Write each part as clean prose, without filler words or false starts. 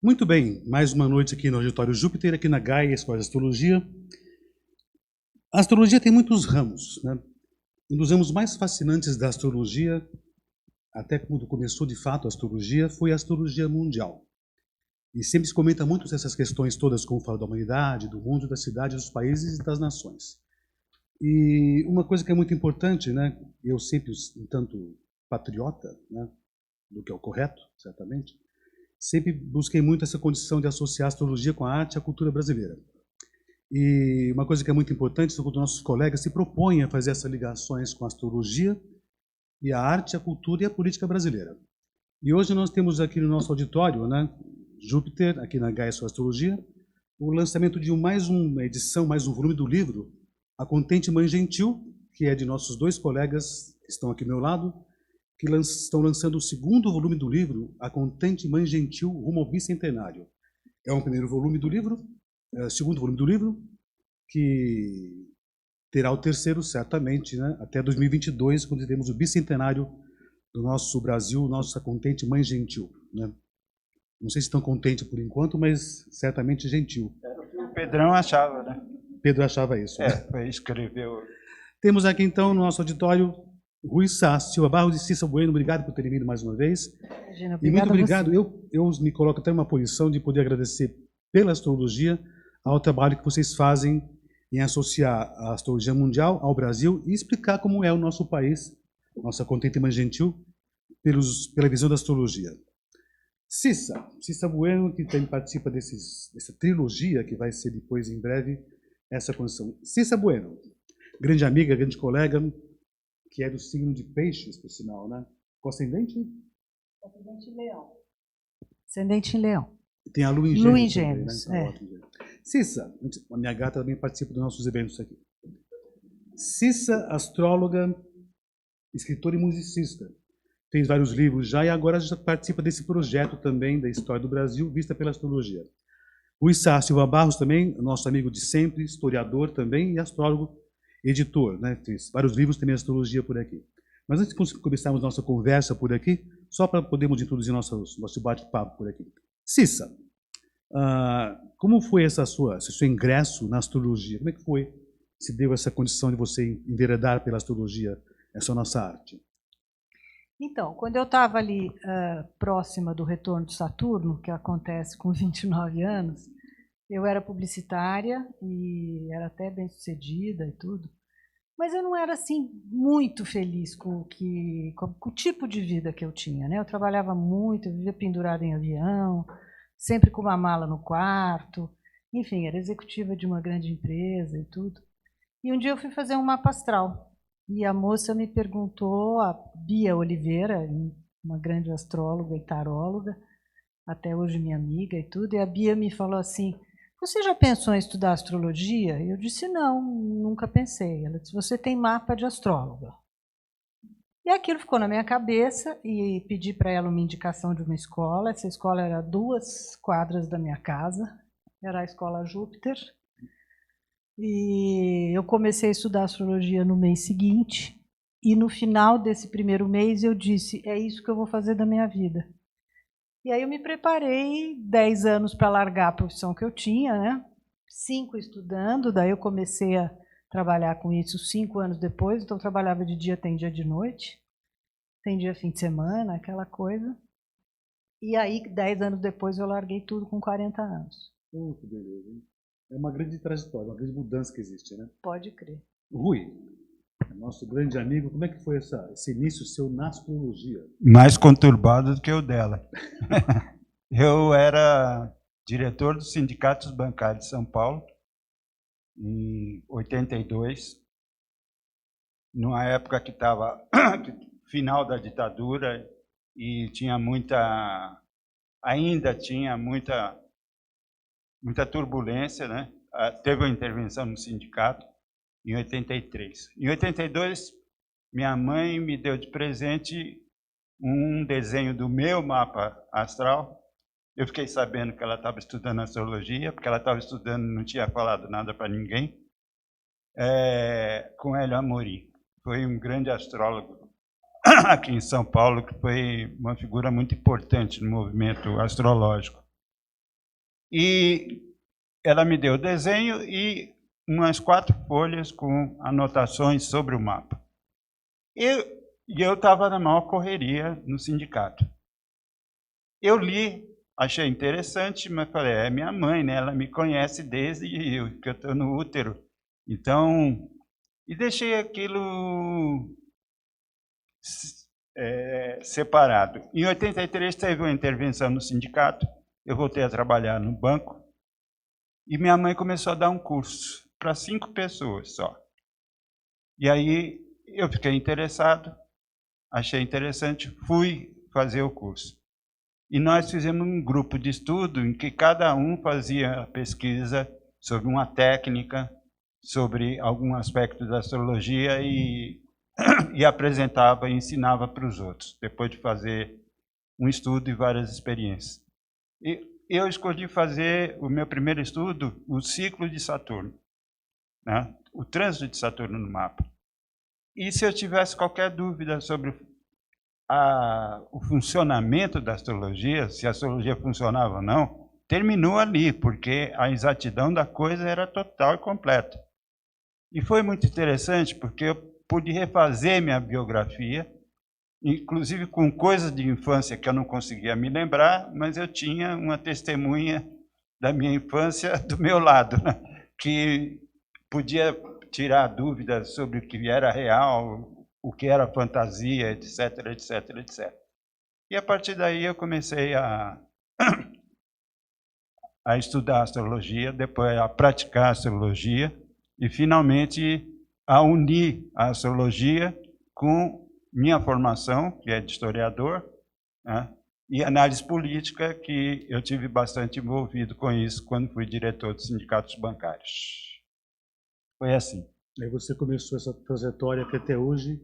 Muito bem, mais uma noite aqui no Auditório Júpiter, aqui na Gaia, Escola de Astrologia. A astrologia tem muitos ramos, né? Um dos ramos mais fascinantes da astrologia, até quando começou de fato a astrologia, foi a astrologia mundial. E sempre se comenta muito essas questões todas, como fala da humanidade, do mundo, da cidade, dos países e das nações. E uma coisa que é muito importante, né? Eu sempre, um tanto patriota, né? Do que é o correto, certamente, sempre busquei muito essa condição de associar a astrologia com a arte e a cultura brasileira. E uma coisa que é muito importante, quando nossos colegas se propõem a fazer essas ligações com a astrologia e a arte, a cultura e a política brasileira. E hoje nós temos aqui no nosso auditório, né, Júpiter, aqui na Gaia Sua Astrologia, o lançamento de mais uma edição, mais um volume do livro, A Contente Mãe Gentil, que é de nossos dois colegas que estão aqui ao meu lado, que estão lançando o segundo volume do livro, A Contente Mãe Gentil, rumo ao bicentenário. É o primeiro volume do livro, segundo volume do livro, que terá o terceiro, certamente, né, até 2022, quando teremos o bicentenário do nosso Brasil, nossa Contente Mãe Gentil. Né? Não sei se estão contentes por enquanto, mas certamente gentil. O Pedrão achava, né? Pedro achava isso. Né? Foi escreveu. Temos aqui, então, no nosso auditório, Rui Sá, Silva Barros e Cissa Bueno. Obrigado por terem vindo mais uma vez. Imagina, E muito obrigado. Eu me coloco até numa posição de poder agradecer pela astrologia ao trabalho que vocês fazem em associar a astrologia mundial ao Brasil e explicar como é o nosso país, nossa Contente Mãe Gentil, pela visão da astrologia. Cissa Bueno, que também participa dessa trilogia, que vai ser depois, em breve, essa condição. Cissa Bueno, grande amiga, grande colega, que é do signo de Peixes, por sinal, né? Com ascendente? Ascendente em Leão. Ascendente em Leão. Tem a Lua em Gêmeos. Lua em Gêmeos, também, né? Então, Cissa, a minha gata também participa dos nossos eventos aqui. Cissa, astróloga, escritora e musicista. Fez vários livros já e agora já participa desse projeto também da história do Brasil, vista pela astrologia. Rui Sá Silva Barros também, nosso amigo de sempre, historiador também e astrólogo, editor, né? Fez vários livros também de astrologia por aqui. Mas antes de começarmos nossa conversa por aqui, só para podermos introduzir nosso bate-papo por aqui. Cissa, como foi esse seu ingresso na astrologia? Como é que foi? Se deu essa condição de você enveredar pela astrologia, essa nossa arte? Então, quando eu estava ali próxima do retorno de Saturno, que acontece com 29 anos, eu era publicitária e era até bem-sucedida e tudo, mas eu não era assim muito feliz com o tipo de vida que eu tinha, né? Eu trabalhava muito, eu vivia pendurada em avião, sempre com uma mala no quarto, enfim, era executiva de uma grande empresa e tudo. E um dia eu fui fazer um mapa astral. E a moça me perguntou, a Bia Oliveira, uma grande astróloga e taróloga, até hoje minha amiga e tudo, e a Bia me falou assim, você já pensou em estudar astrologia? E eu disse, não, nunca pensei. Ela disse, você tem mapa de astróloga. E aquilo ficou na minha cabeça e pedi para ela uma indicação de uma escola. Essa escola era 2 quadras da minha casa, era a Escola Júpiter. E eu comecei a estudar astrologia no mês seguinte, e no final desse primeiro mês eu disse, é isso que eu vou fazer da minha vida. E aí eu me preparei 10 anos para largar a profissão que eu tinha, né? 5 estudando, daí eu comecei a trabalhar com isso 5 anos depois, então eu trabalhava de dia, tem dia de noite, tem dia fim de semana, aquela coisa. E aí, 10 anos depois, eu larguei tudo com 40 anos. Que beleza, hein? É uma grande trajetória, uma grande mudança que existe, né? Pode crer. Rui, nosso grande amigo, como é que foi esse início seu na astrologia? Mais conturbado do que o dela. Eu era diretor dos sindicatos bancários de São Paulo, em 82, numa época que estava final da ditadura e ainda tinha muita turbulência, né? Teve uma intervenção no sindicato em 83. Em 82, minha mãe me deu de presente um desenho do meu mapa astral. Eu fiquei sabendo que ela estava estudando astrologia, porque ela estava estudando, não tinha falado nada para ninguém, com Hélio Amorim. Foi um grande astrólogo aqui em São Paulo, que foi uma figura muito importante no movimento astrológico. E ela me deu o desenho e umas 4 folhas com anotações sobre o mapa. E eu estava na maior correria no sindicato. Eu li, achei interessante, mas falei, é minha mãe, né? Ela me conhece desde que eu estou no útero. Então, e deixei aquilo separado. Em 83 teve uma intervenção no sindicato, eu voltei a trabalhar no banco, e minha mãe começou a dar um curso para 5 pessoas só. E aí eu fiquei interessado, achei interessante, fui fazer o curso. E nós fizemos um grupo de estudo em que cada um fazia pesquisa sobre uma técnica, sobre algum aspecto da astrologia e apresentava e ensinava para os outros, depois de fazer um estudo e várias experiências. E eu escolhi fazer o meu primeiro estudo, o ciclo de Saturno, né? O trânsito de Saturno no mapa. E se eu tivesse qualquer dúvida sobre o funcionamento da astrologia, se a astrologia funcionava ou não, terminou ali, porque a exatidão da coisa era total e completa. E foi muito interessante, porque eu pude refazer minha biografia, inclusive com coisas de infância que eu não conseguia me lembrar, mas eu tinha uma testemunha da minha infância do meu lado, né? Que podia tirar dúvidas sobre o que era real, o que era fantasia, etc, etc, etc. E a partir daí eu comecei a estudar astrologia, depois a praticar astrologia e finalmente a unir a astrologia com minha formação, que é de historiador, né? E análise política, que eu tive bastante envolvido com isso quando fui diretor dos sindicatos bancários. Foi assim. Aí você começou essa trajetória que até hoje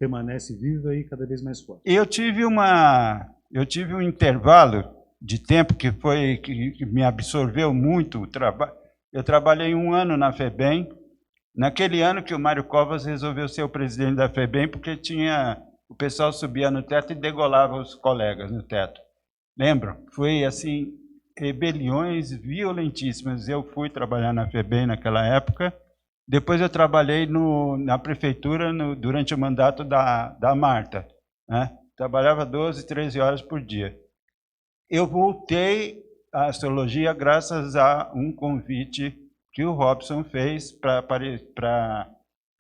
permanece viva e cada vez mais forte. Eu tive um intervalo de tempo que me absorveu muito o trabalho. Eu trabalhei 1 ano na FEBEM, naquele ano que o Mário Covas resolveu ser o presidente da FEBEM, porque o pessoal subia no teto e degolava os colegas no teto. Lembram? Foi assim, rebeliões violentíssimas. Eu fui trabalhar na FEBEM naquela época. Depois eu trabalhei na prefeitura durante o mandato da Marta, né? Trabalhava 12, 13 horas por dia. Eu voltei à astrologia graças a um convite que o Robson fez para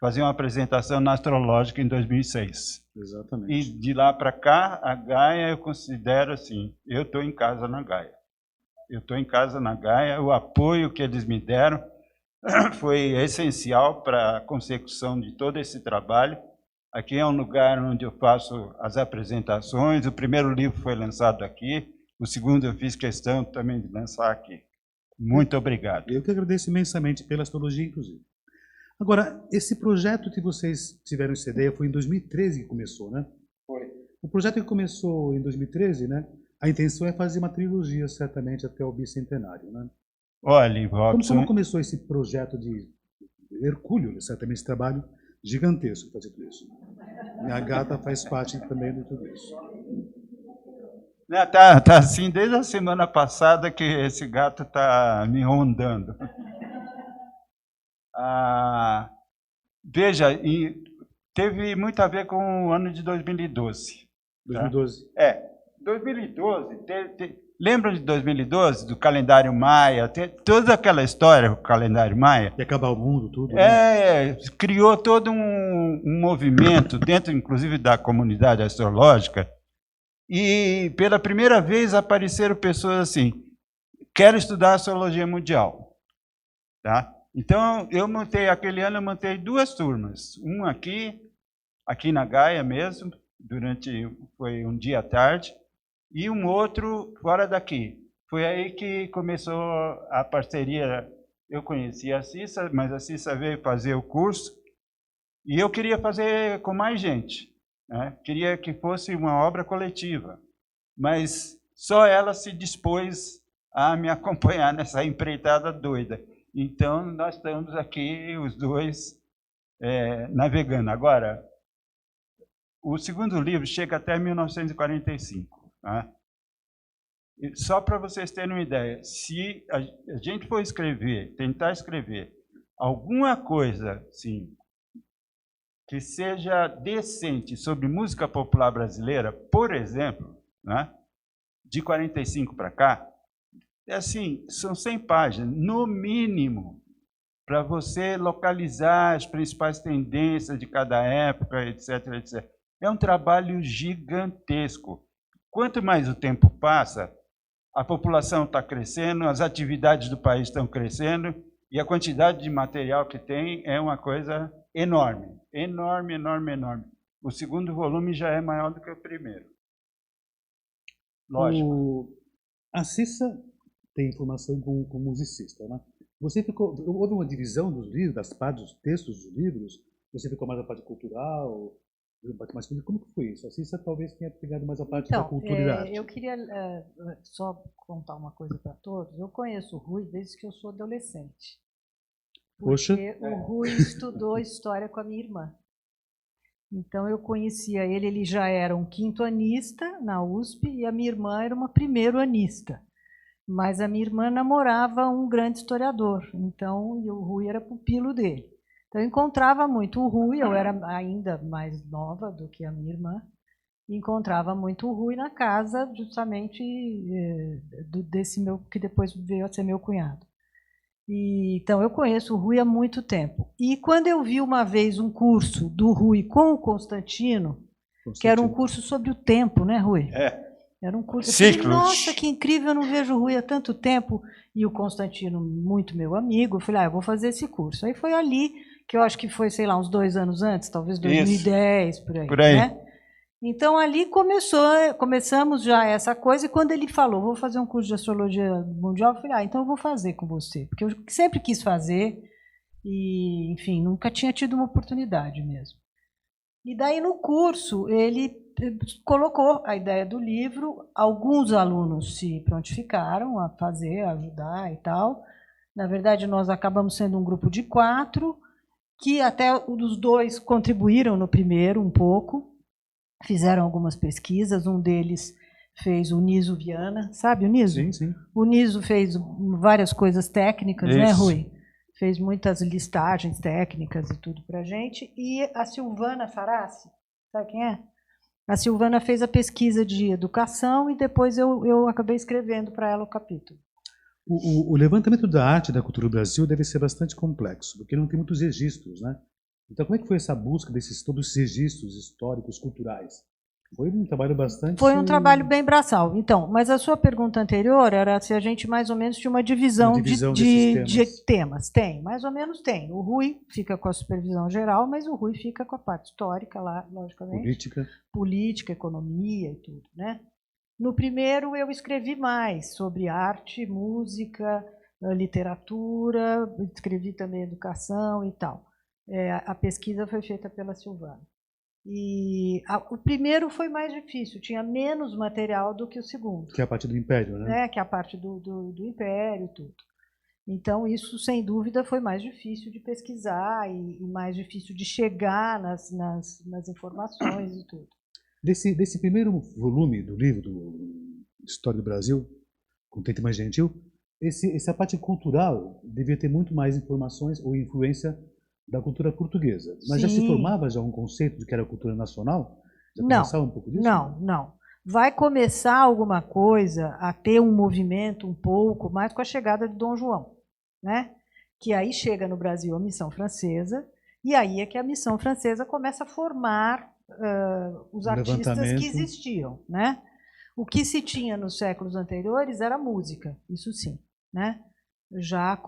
fazer uma apresentação na Astrológica em 2006. Exatamente. E de lá para cá, a Gaia eu considero assim, eu estou em casa na Gaia. Eu estou em casa na Gaia, o apoio que eles me deram foi essencial para a consecução de todo esse trabalho. Aqui é um lugar onde eu faço as apresentações, o primeiro livro foi lançado aqui, o segundo eu fiz questão também de lançar aqui. Muito obrigado. Eu que agradeço imensamente pela astrologia, inclusive. Agora, esse projeto que vocês tiveram essa ideia foi em 2013 que começou, né? Foi. O projeto que começou em 2013, né? A intenção é fazer uma trilogia, certamente, até o bicentenário, né? Olha, Robson... Como começou esse projeto de hercúleo, certamente, esse trabalho gigantesco fazer tudo isso? Minha gata faz parte também de tudo isso. Tá assim desde a semana passada que esse gato está me rondando. Veja, teve muito a ver com o ano de 2012. 2012. Tá? 2012, lembram de 2012, do calendário Maia? Toda aquela história do calendário Maia. E acabar o mundo, tudo. Né? Criou todo um movimento, dentro inclusive da comunidade astrológica, e pela primeira vez apareceram pessoas assim, quero estudar astrologia mundial. Tá? Então, aquele ano eu montei 2 turmas, uma aqui na Gaia mesmo, foi um dia à tarde, e um outro fora daqui. Foi aí que começou a parceria. Eu conheci a Cissa, mas a Cissa veio fazer o curso, e eu queria fazer com mais gente, né? Queria que fosse uma obra coletiva, mas só ela se dispôs a me acompanhar nessa empreitada doida. Então, nós estamos aqui, os dois, navegando. Agora, o segundo livro chega até 1945. Tá? Só para vocês terem uma ideia, se a gente for escrever, tentar escrever alguma coisa assim, que seja decente sobre música popular brasileira, por exemplo, né, de 45 para cá, é assim, são 100 páginas, no mínimo, para você localizar as principais tendências de cada época, etc, etc. É um trabalho gigantesco. Quanto mais o tempo passa, a população está crescendo, as atividades do país estão crescendo, e a quantidade de material que tem é uma coisa enorme. Enorme, enorme, enorme. O segundo volume já é maior do que o primeiro. Lógico. A Cissa tem formação como musicista, né? Você ficou, houve uma divisão dos livros, das partes, dos textos dos livros? Você ficou mais a parte cultural, a parte mais política? Como que foi isso? A Cissa talvez tenha pegado mais a parte da cultura e da arte. Eu queria só contar uma coisa para todos. Eu conheço o Rui desde que eu sou adolescente. Poxa. Porque o Rui estudou história com a minha irmã. Então eu conhecia ele, ele já era um quinto-anista na USP e a minha irmã era uma primeiro-anista. Mas a minha irmã namorava um grande historiador, então e o Rui era pupilo dele. Então eu encontrava muito o Rui, eu era ainda mais nova do que a minha irmã, e encontrava muito o Rui na casa justamente desse meu, que depois veio a ser meu cunhado. Então eu conheço o Rui há muito tempo. E quando eu vi uma vez um curso do Rui com o Constantino, que era um curso sobre o tempo, né, Rui? Era um curso. Ciclos. Nossa, que incrível, eu não vejo o Rui há tanto tempo. E o Constantino, muito meu amigo, eu falei, eu vou fazer esse curso. Aí foi ali, que eu acho que foi, sei lá, uns 2 anos antes, talvez 2010, isso, por aí. Por aí. Né? Então, ali começamos já essa coisa, e quando ele falou, vou fazer um curso de astrologia mundial, eu falei, então eu vou fazer com você. Porque eu sempre quis fazer, e, enfim, nunca tinha tido uma oportunidade mesmo. E daí, no curso, ele colocou a ideia do livro, alguns alunos se prontificaram a fazer, a ajudar e tal. Na verdade, nós acabamos sendo um grupo de 4, que até os 2 contribuíram no primeiro um pouco, fizeram algumas pesquisas, um deles fez o Niso Viana, sabe o Niso? Sim, sim. O Niso fez várias coisas técnicas, isso. Né, Rui? Fez muitas listagens técnicas e tudo para a gente. E a Silvana Farassi, sabe quem é? A Silvana fez a pesquisa de educação e depois eu acabei escrevendo para ela o capítulo. O levantamento da arte e da cultura do Brasil deve ser bastante complexo, porque não tem muitos registros, né? Então, como é que foi essa busca todos esses registros históricos, culturais? Foi um trabalho bastante... Foi um trabalho bem braçal. Então, mas a sua pergunta anterior era se a gente mais ou menos tinha uma divisão de temas. Tem, mais ou menos tem. O Rui fica com a supervisão geral, mas o Rui fica com a parte histórica lá, logicamente. Política, economia e tudo, né? No primeiro eu escrevi mais sobre arte, música, literatura, escrevi também educação e tal. A pesquisa foi feita pela Silvana. E o primeiro foi mais difícil, tinha menos material do que o segundo. Que é a parte do Império, né? Que é a parte do Império e tudo. Então, isso, sem dúvida, foi mais difícil de pesquisar e mais difícil de chegar nas informações e tudo. Desse primeiro volume do livro, do História do Brasil, com Tente Mais Gentil, essa parte cultural devia ter muito mais informações ou influência da cultura portuguesa. Mas Sim. Já se formava já um conceito de que era cultura nacional? Já começava um pouco disso? Não. Vai começar alguma coisa a ter um movimento um pouco mais com a chegada de Dom João, né? Que aí chega no Brasil a missão francesa, e aí é que a missão francesa começa a formar os artistas que existiam, né? O que se tinha nos séculos anteriores era música, isso sim, né? Já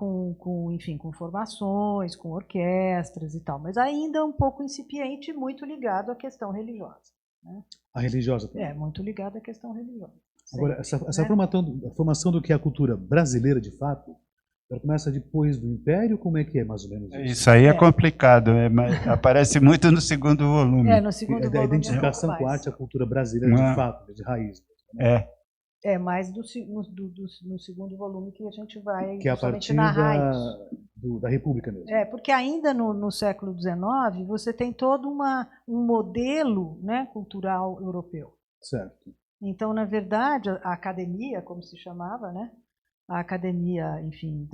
enfim, com formações, com orquestras e tal, mas ainda um pouco incipiente, muito ligado à questão religiosa. Né? A religiosa também? Muito ligado à questão religiosa. Agora, essa formação do que é a cultura brasileira, de fato, ela começa depois do Império? Como é que é, mais ou menos isso? Isso aí é complicado, mas aparece muito no segundo volume. No segundo volume. A identificação com a arte e a cultura brasileira, de fato, de raiz. Mais no segundo volume que a gente vai que é a partir narrar da República mesmo. Porque ainda no século XIX você tem todo um modelo, né, cultural europeu. Certo. Então, na verdade, a academia, como se chamava, né? A academia, enfim,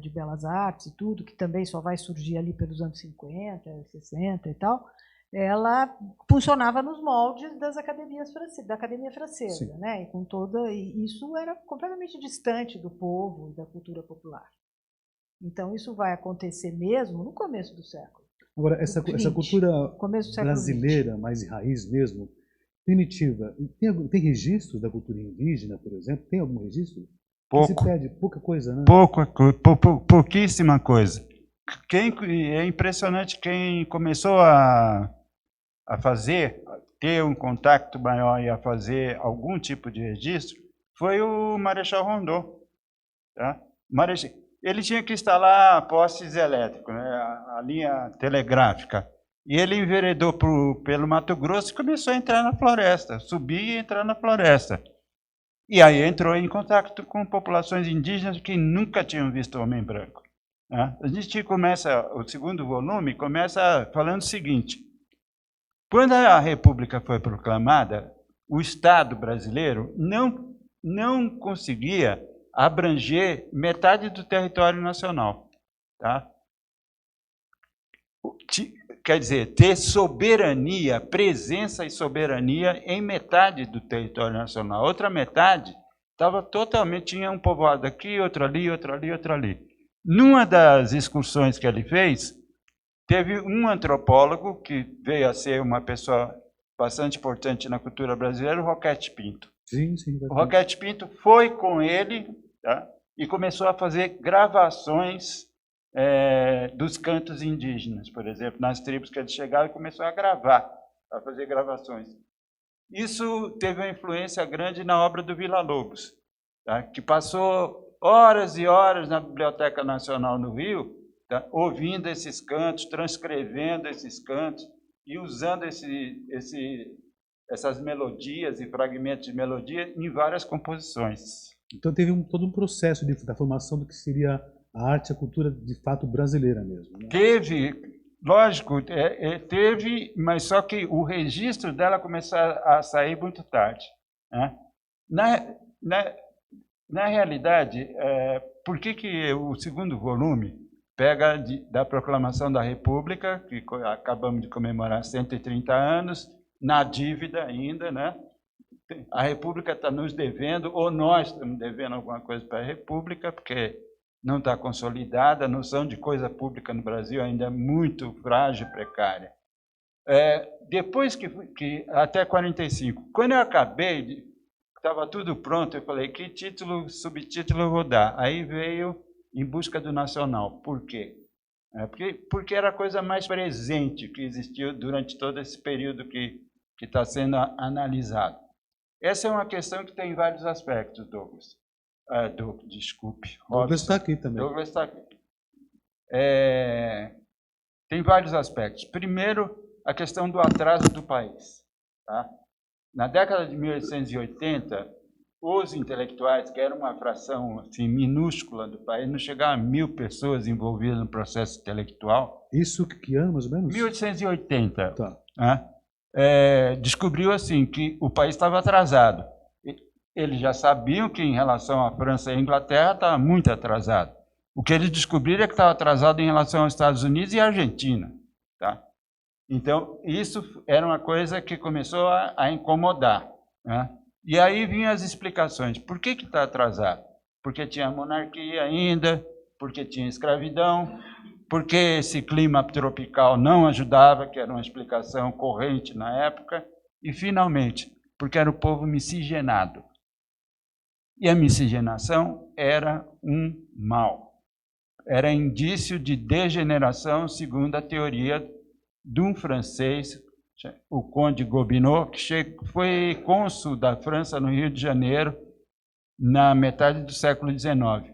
de Belas Artes e tudo, que também só vai surgir ali pelos anos 50, 60 e tal, ela funcionava nos moldes das academias da academia francesa, né? E com e isso era completamente distante do povo e da cultura popular. Então isso vai acontecer mesmo no começo do século. Agora essa cultura brasileira, mais de raiz mesmo, primitiva, tem registros da cultura indígena, por exemplo? Tem algum registro? Pouco. Se perde pouca coisa, né? Pouquíssima coisa. É impressionante quem começou a ter um contato maior e a fazer algum tipo de registro, foi o Marechal Rondon. Tá? Ele tinha que instalar postes elétricos, né? A linha telegráfica. E ele enveredou pelo Mato Grosso e começou a entrar na floresta, subir e entrar na floresta. E aí entrou em contato com populações indígenas que nunca tinham visto homem branco. Né? A gente começa, o segundo volume, começa falando o seguinte: quando a República foi proclamada, o Estado brasileiro não conseguia abranger metade do território nacional. Tá? Quer dizer, ter soberania, presença e soberania em metade do território nacional. A outra metade estava totalmente, tinha um povoado aqui, outro ali, outro ali, outro ali. Numa das excursões que ele fez, teve um antropólogo que veio a ser uma pessoa bastante importante na cultura brasileira, o Roquete Pinto. Sim. O Roquete Pinto foi com ele, tá? E começou a fazer gravações dos cantos indígenas, por exemplo, nas tribos que ele chegava, e começou a fazer gravações. Isso teve uma influência grande na obra do Villa-Lobos, tá? Que passou horas e horas na Biblioteca Nacional no Rio, tá? Ouvindo esses cantos, transcrevendo esses cantos e usando essas melodias e fragmentos de melodia em várias composições. Então teve todo um processo da formação do que seria a arte e a cultura de fato brasileira mesmo. Né? Teve, lógico, teve, mas só que o registro dela começou a sair muito tarde. Né? Na realidade, por que o segundo volume pega da Proclamação da República, que acabamos de comemorar 130 anos, na dívida ainda, né? A República está nos devendo, ou nós estamos devendo alguma coisa para a República, porque não está consolidada, a noção de coisa pública no Brasil ainda é muito frágil, precária. Depois que até 45, quando eu acabei, estava tudo pronto, eu falei, que subtítulo eu vou dar? Aí veio Em Busca do Nacional. Por quê? Porque era a coisa mais presente que existiu durante todo esse período que está sendo analisado. Essa é uma questão que tem vários aspectos, Douglas. Desculpe. Douglas está aqui também. Douglas está aqui. Tem vários aspectos. Primeiro, a questão do atraso do país. Tá? Na década de 1880, os intelectuais, que eram uma fração assim, minúscula do país, não chegavam a 1.000 pessoas envolvidas no processo intelectual. Isso que ano, mais ou menos? 1880. Tá. Né? Descobriu assim que o país estava atrasado. Eles já sabiam que em relação à França e à Inglaterra estava muito atrasado. O que eles descobriram é que estava atrasado em relação aos Estados Unidos e à Argentina. Tá? Então, isso era uma coisa que começou a incomodar. Né? E aí vinham as explicações. Por que está atrasado? Porque tinha monarquia ainda, porque tinha escravidão, porque esse clima tropical não ajudava, que era uma explicação corrente na época, e, finalmente, porque era o povo miscigenado. E a miscigenação era um mal. Era indício de degeneração, segundo a teoria de um francês, o Conde Gobineau, que foi cônsul da França no Rio de Janeiro na metade do século XIX.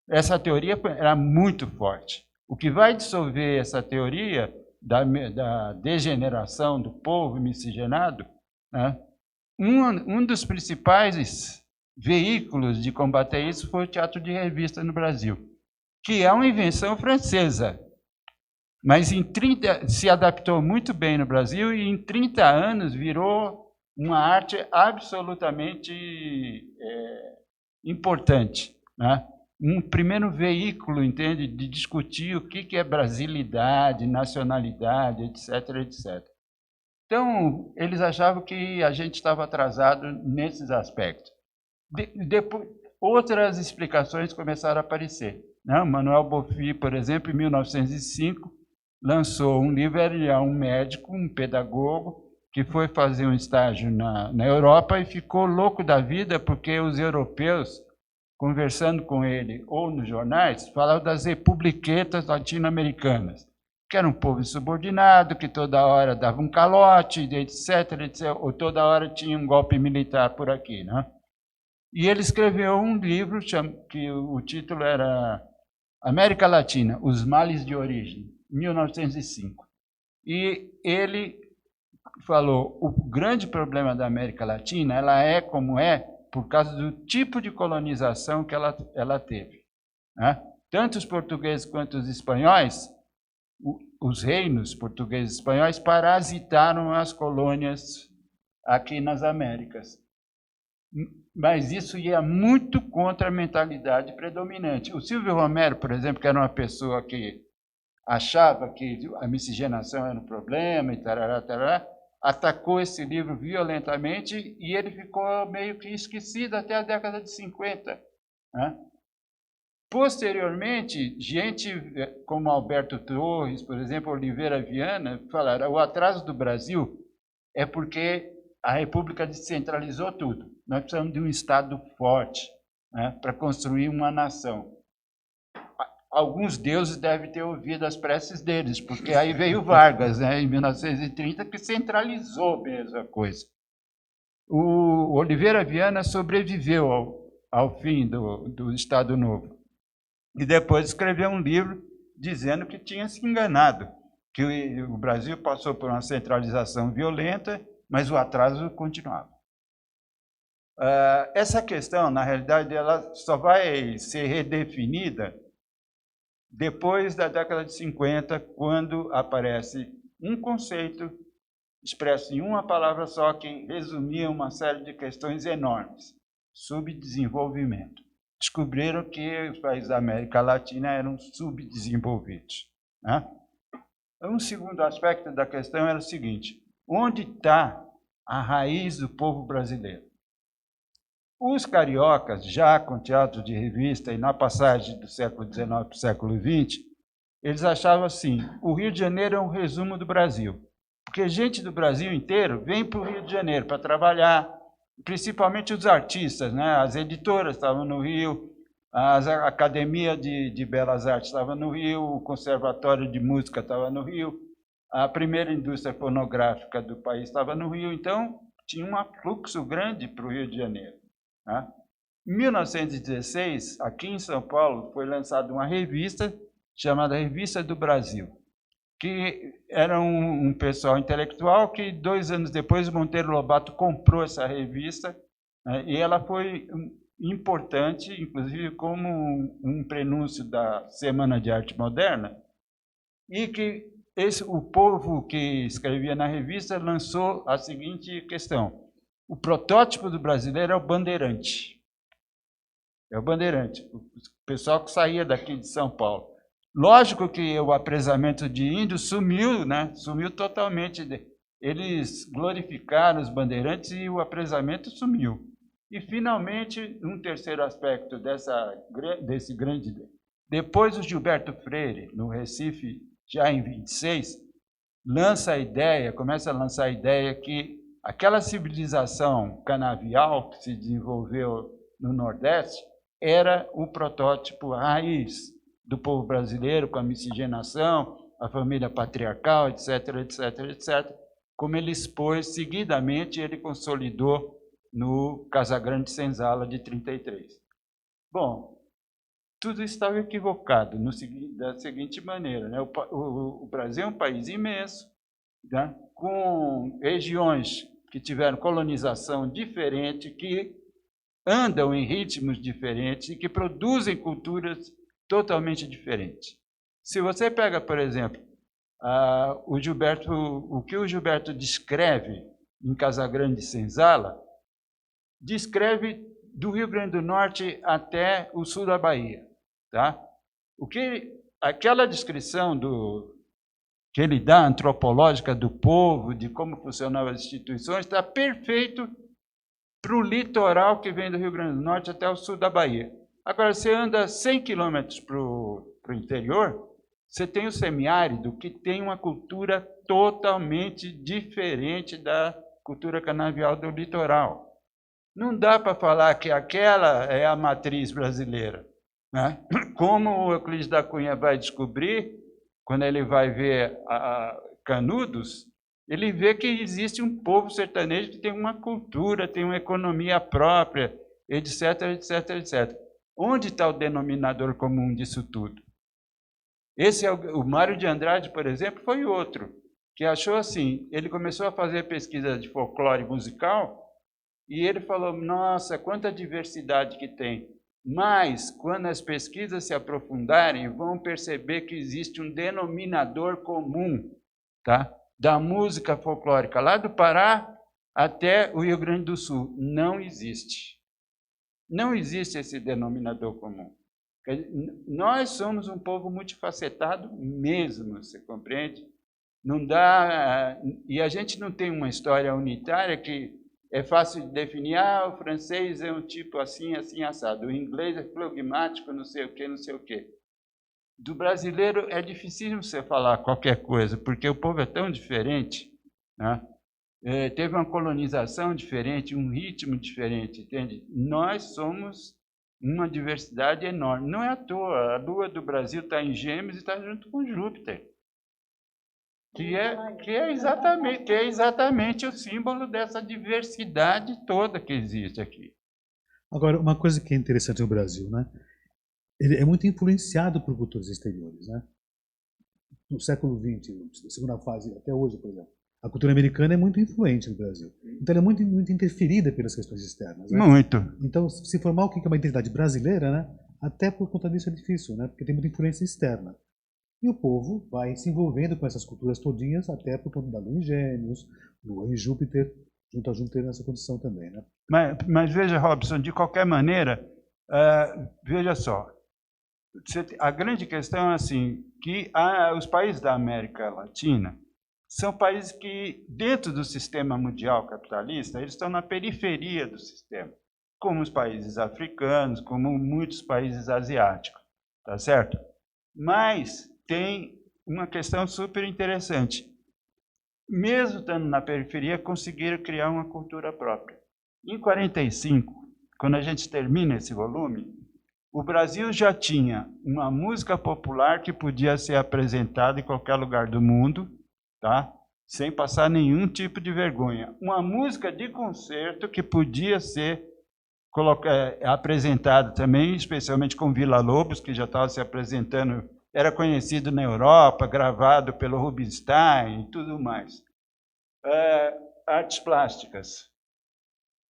Essa teoria era muito forte. O que vai dissolver essa teoria da degeneração do povo miscigenado, né? Um dos principais veículos de combater isso foi o teatro de revista no Brasil, que é uma invenção francesa, mas se adaptou muito bem no Brasil e em 30 anos virou uma arte absolutamente importante, né? Um primeiro veículo, entende, de discutir o que é brasilidade, nacionalidade, etc, etc. Então, eles achavam que a gente estava atrasado nesses aspectos. Depois, outras explicações começaram a aparecer, né? Manuel Bofill, por exemplo, em 1905, lançou um livro. Ele é um médico, um pedagogo, que foi fazer um estágio na Europa e ficou louco da vida porque os europeus, conversando com ele ou nos jornais, falavam das republiquetas latino-americanas, que era um povo insubordinado, que toda hora dava um calote, etc, etc, ou toda hora tinha um golpe militar por aqui, né? E ele escreveu um livro que o título era América Latina, Os Males de Origem, 1905. E ele falou: o grande problema da América Latina, ela é como é por causa do tipo de colonização que ela teve, né? Tanto os portugueses quanto os espanhóis, os reinos portugueses e espanhóis, parasitaram as colônias aqui nas Américas. Mas isso ia muito contra a mentalidade predominante. O Silvio Romero, por exemplo, que era uma pessoa que achava que a miscigenação era um problema e tarará, tarará, atacou esse livro violentamente e ele ficou meio que esquecido até a década de 50. Né? Posteriormente, gente como Alberto Torres, por exemplo, Oliveira Viana, falaram: o atraso do Brasil é porque a República descentralizou tudo. Nós precisamos de um Estado forte, né, para construir uma nação. Alguns deuses devem ter ouvido as preces deles, porque aí veio Vargas, né, em 1930, que centralizou mesmo a coisa. O Oliveira Viana sobreviveu ao fim do Estado Novo. E depois escreveu um livro dizendo que tinha se enganado, que o Brasil passou por uma centralização violenta, mas o atraso continuava. Essa questão, na realidade, ela só vai ser redefinida depois da década de 50, quando aparece um conceito expresso em uma palavra só, que resumia uma série de questões enormes: subdesenvolvimento. Descobriram que os países da América Latina eram subdesenvolvidos, né? Um segundo aspecto da questão era o seguinte: onde está a raiz do povo brasileiro? Os cariocas, já com teatro de revista e na passagem do século XIX para o século XX, eles achavam assim: o Rio de Janeiro é um resumo do Brasil, porque gente do Brasil inteiro vem para o Rio de Janeiro para trabalhar, principalmente os artistas, né? As editoras estavam no Rio, a Academia de Belas Artes estava no Rio, o Conservatório de Música estava no Rio, a primeira indústria fonográfica do país estava no Rio. Então, tinha um fluxo grande para o Rio de Janeiro, né? Em 1916, aqui em São Paulo, foi lançada uma revista chamada Revista do Brasil, que era um pessoal intelectual que 2 anos depois o Monteiro Lobato comprou essa revista, né, e ela foi importante, inclusive como um prenúncio da Semana de Arte Moderna, e que o povo que escrevia na revista lançou a seguinte questão: o protótipo do brasileiro é o bandeirante. É o bandeirante, o pessoal que saía daqui de São Paulo. Lógico que o apresamento de índios sumiu, né? Sumiu totalmente. Eles glorificaram os bandeirantes e o apresamento sumiu. E, finalmente, um terceiro aspecto desse grande... Depois o Gilberto Freire, no Recife, já em 26, começa a lançar a ideia que aquela civilização canavial que se desenvolveu no Nordeste era o protótipo raiz do povo brasileiro, com a miscigenação, a família patriarcal, etc, etc, etc, como ele expôs seguidamente, ele consolidou no Casagrande Senzala de 33. Bom, tudo estava equivocado da seguinte maneira, né? O Brasil é um país imenso, né? Com regiões que tiveram colonização diferente, que andam em ritmos diferentes e que produzem culturas totalmente diferentes. Se você pega, por exemplo, o que o Gilberto descreve em Casagrande e Senzala, descreve do Rio Grande do Norte até o sul da Bahia. Tá? Aquela descrição que ele dá, antropológica do povo, de como funcionavam as instituições, está perfeito para o litoral que vem do Rio Grande do Norte até o sul da Bahia. Agora, você anda 100 quilômetros para o interior, você tem o semiárido, que tem uma cultura totalmente diferente da cultura canavial do litoral. Não dá para falar que aquela é a matriz brasileira, né? Como o Euclides da Cunha vai descobrir, quando ele vai ver Canudos, ele vê que existe um povo sertanejo que tem uma cultura, tem uma economia própria, etc, etc, etc. Onde está o denominador comum disso tudo? Esse é o Mário de Andrade, por exemplo, foi outro, que achou assim, ele começou a fazer pesquisa de folclore musical e ele falou, nossa, quanta diversidade que tem. Mas, quando as pesquisas se aprofundarem, vão perceber que existe um denominador comum, tá? Da música folclórica, lá do Pará até o Rio Grande do Sul. Não existe. Não existe esse denominador comum. Nós somos um povo multifacetado mesmo, você compreende? Não dá... E a gente não tem uma história unitária que é fácil de definir, o francês é um tipo assim, assim, assado. O inglês é flogmático, não sei o quê, não sei o quê. Do brasileiro é difícil você falar qualquer coisa, porque o povo é tão diferente, né? Teve uma colonização diferente, um ritmo diferente, entende? Nós somos uma diversidade enorme. Não é à toa, a Lua do Brasil está em Gêmeos e está junto com Júpiter, que é exatamente o símbolo dessa diversidade toda que existe aqui. Agora, uma coisa que é interessante no Brasil, né? Ele é muito influenciado por culturas exteriores, né? No século XX, na segunda fase, até hoje, por exemplo. A cultura americana é muito influente no Brasil. Então, ela é muito, muito interferida pelas questões externas, né? Muito. Então, se formar o que é uma identidade brasileira, né? Até por conta disso é difícil, né? Porque tem muita influência externa. E o povo vai se envolvendo com essas culturas todinhas, até por conta da Lua em Gêmeos, Lua em Júpiter, junto a Júpiter nessa condição também, né? Mas veja, Robson, de qualquer maneira, veja só, a grande questão é assim, que os países da América Latina são países que, dentro do sistema mundial capitalista, eles estão na periferia do sistema, como os países africanos, como muitos países asiáticos, tá certo? Mas tem uma questão super interessante. Mesmo estando na periferia, conseguiram criar uma cultura própria. Em 45, quando a gente termina esse volume, o Brasil já tinha uma música popular que podia ser apresentada em qualquer lugar do mundo, tá? Sem passar nenhum tipo de vergonha. Uma música de concerto que podia ser apresentada também, especialmente com Vila Lobos, que já estava se apresentando, era conhecido na Europa, gravado pelo Rubinstein e tudo mais. Artes plásticas.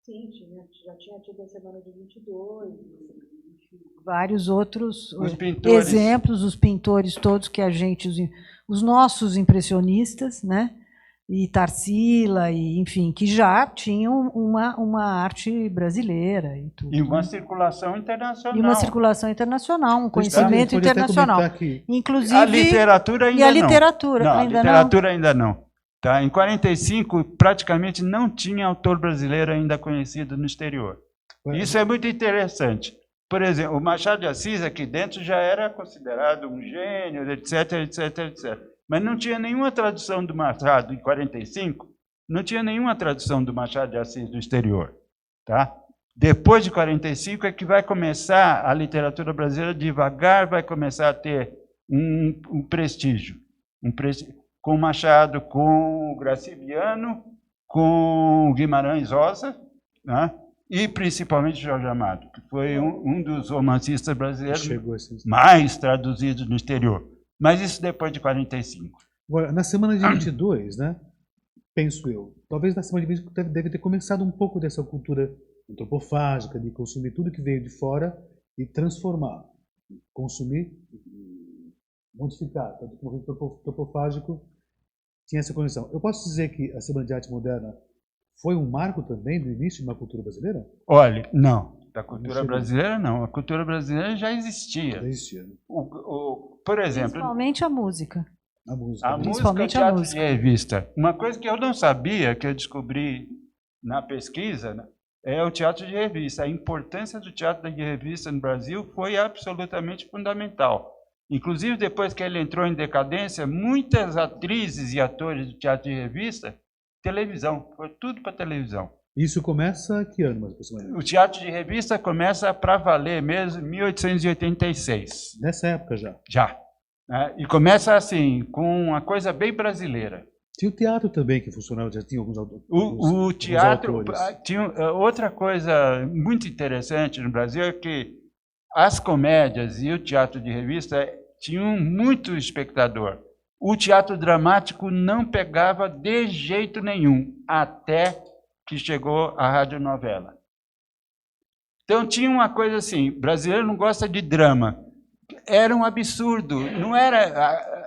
Sim, já tinha tido a Semana de 22, vários outros exemplos, os pintores todos que os nossos impressionistas, né? E Tarsila, e, enfim, que já tinham uma arte brasileira e tudo. E uma circulação internacional. E uma circulação internacional, um conhecimento internacional. Inclusive, a literatura ainda não. A literatura ainda não. Tá? Em 45, praticamente não tinha autor brasileiro ainda conhecido no exterior. Isso é muito interessante. Por exemplo, o Machado de Assis aqui dentro já era considerado um gênio, etc, etc, etc. Mas não tinha nenhuma tradução do Machado em 45, não tinha nenhuma tradução do Machado de Assis no exterior. Tá? Depois de 45 é que vai começar a literatura brasileira devagar, vai começar a ter um prestígio. Com Machado, com o Graciliano, com Guimarães Rosa, né? E principalmente Jorge Amado, que foi um dos romancistas brasileiros mais traduzidos no exterior. Mas isso depois de 45. Agora, na semana de 22, né, penso eu, talvez na semana de 22 deve ter começado um pouco dessa cultura antropofágica, de consumir tudo que veio de fora e transformar, consumir, modificar. Tanto que o movimento antropofágico tinha essa condição. Eu posso dizer que a Semana de Arte Moderna foi um marco também do início da cultura brasileira? Olha, não. Da cultura chegou. brasileira, não. A cultura brasileira já existia. Já existia, né? Por exemplo, Principalmente a música. A música. a música, o Principalmente a teatro música. de revista. Uma coisa que eu não sabia, que eu descobri na pesquisa, né, é o teatro de revista. A importância do teatro de revista no Brasil foi absolutamente fundamental. Inclusive, depois que ele entrou em decadência, muitas atrizes e atores do teatro de revista, televisão, foi tudo para televisão. Isso começa que ano, mais aproximadamente? O teatro de revista começa para valer mesmo em 1886. Nessa época já. Já. Né? E começa assim, com uma coisa bem brasileira. Tinha o teatro também que funcionava, já tinha alguns autores. O teatro tinha outra coisa muito interessante no Brasil é que as comédias e o teatro de revista tinham muito espectador. O teatro dramático não pegava de jeito nenhum, até que chegou a radionovela. Então tinha uma coisa assim, brasileiro não gosta de drama. Era um absurdo, não era...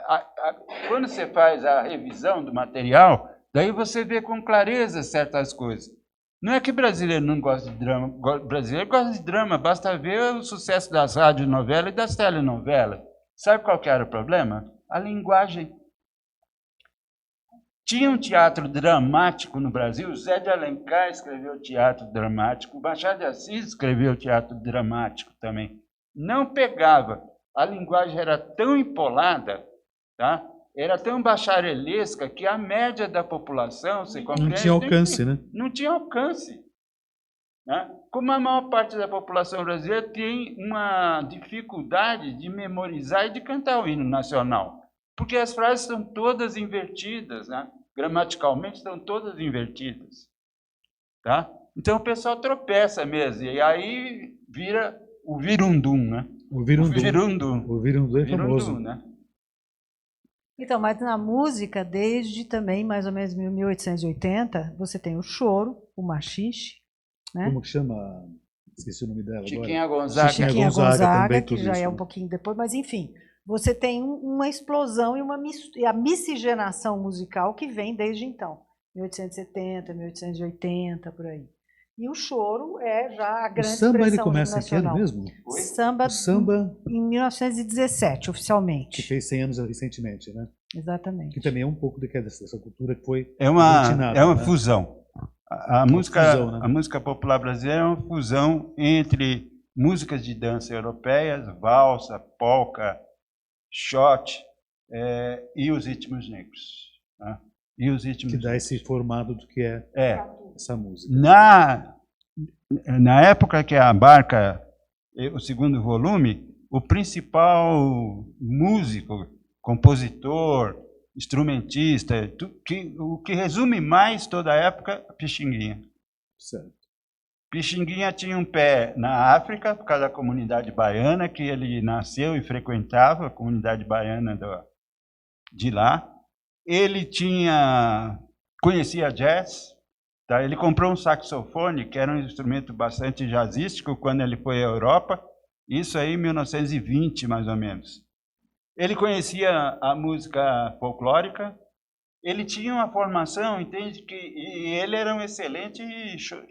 Quando você faz a revisão do material, daí você vê com clareza certas coisas. Não é que brasileiro não gosta de drama, brasileiro gosta de drama, basta ver o sucesso das radionovelas e das telenovelas. Sabe qual que era o problema? A linguagem. Tinha um teatro dramático no Brasil, Zé de Alencar escreveu teatro dramático, Machado de Assis escreveu teatro dramático também. Não pegava. A linguagem era tão empolada, tá? Era tão bacharelesca que a média da população, você compreende, não tinha alcance, né? Não tinha alcance. Né? Como a maior parte da população brasileira tem uma dificuldade de memorizar e de cantar o hino nacional, porque as frases estão todas invertidas, né? Gramaticalmente estão todas invertidas. Tá? Então o pessoal tropeça mesmo, e aí vira o virundum, né? O virundum. O virundum é famoso. né? Então, mas na música, desde também mais ou menos 1880, você tem o choro, o machixe, né? Como que chama? Esqueci o nome dela Chiquinha agora. Gonzaga. Chiquinha Gonzaga, também, que tudo já isso, é um né? pouquinho depois, mas enfim, você tem uma explosão e a miscigenação musical que vem desde então, 1870, 1880, por aí. E o choro é já a grande expressão O samba ele começa em que ano nacional. mesmo? Samba, O samba em 1917, que oficialmente. fez 100 anos recentemente, né? Exatamente. Que também é um pouco dessa cultura que foi É uma aglutinada, né? fusão. A música, fusão, né? a música popular brasileira é uma fusão entre músicas de dança europeias, valsa, polca, shot e os ritmos negros. Né? E os ritmos Que dá negros. esse formato do que é essa música. Na época que abarca o segundo volume, o principal músico, compositor, instrumentista, o que resume mais toda a época, Pixinguinha. Certo. Pixinguinha tinha um pé na África, por causa da comunidade baiana, que ele nasceu e frequentava, a comunidade baiana de lá. Ele conhecia jazz, tá? Ele comprou um saxofone, que era um instrumento bastante jazzístico, quando ele foi à Europa, isso aí em 1920, mais ou menos. Ele conhecia a música folclórica, ele tinha uma formação, entende, e ele era um excelente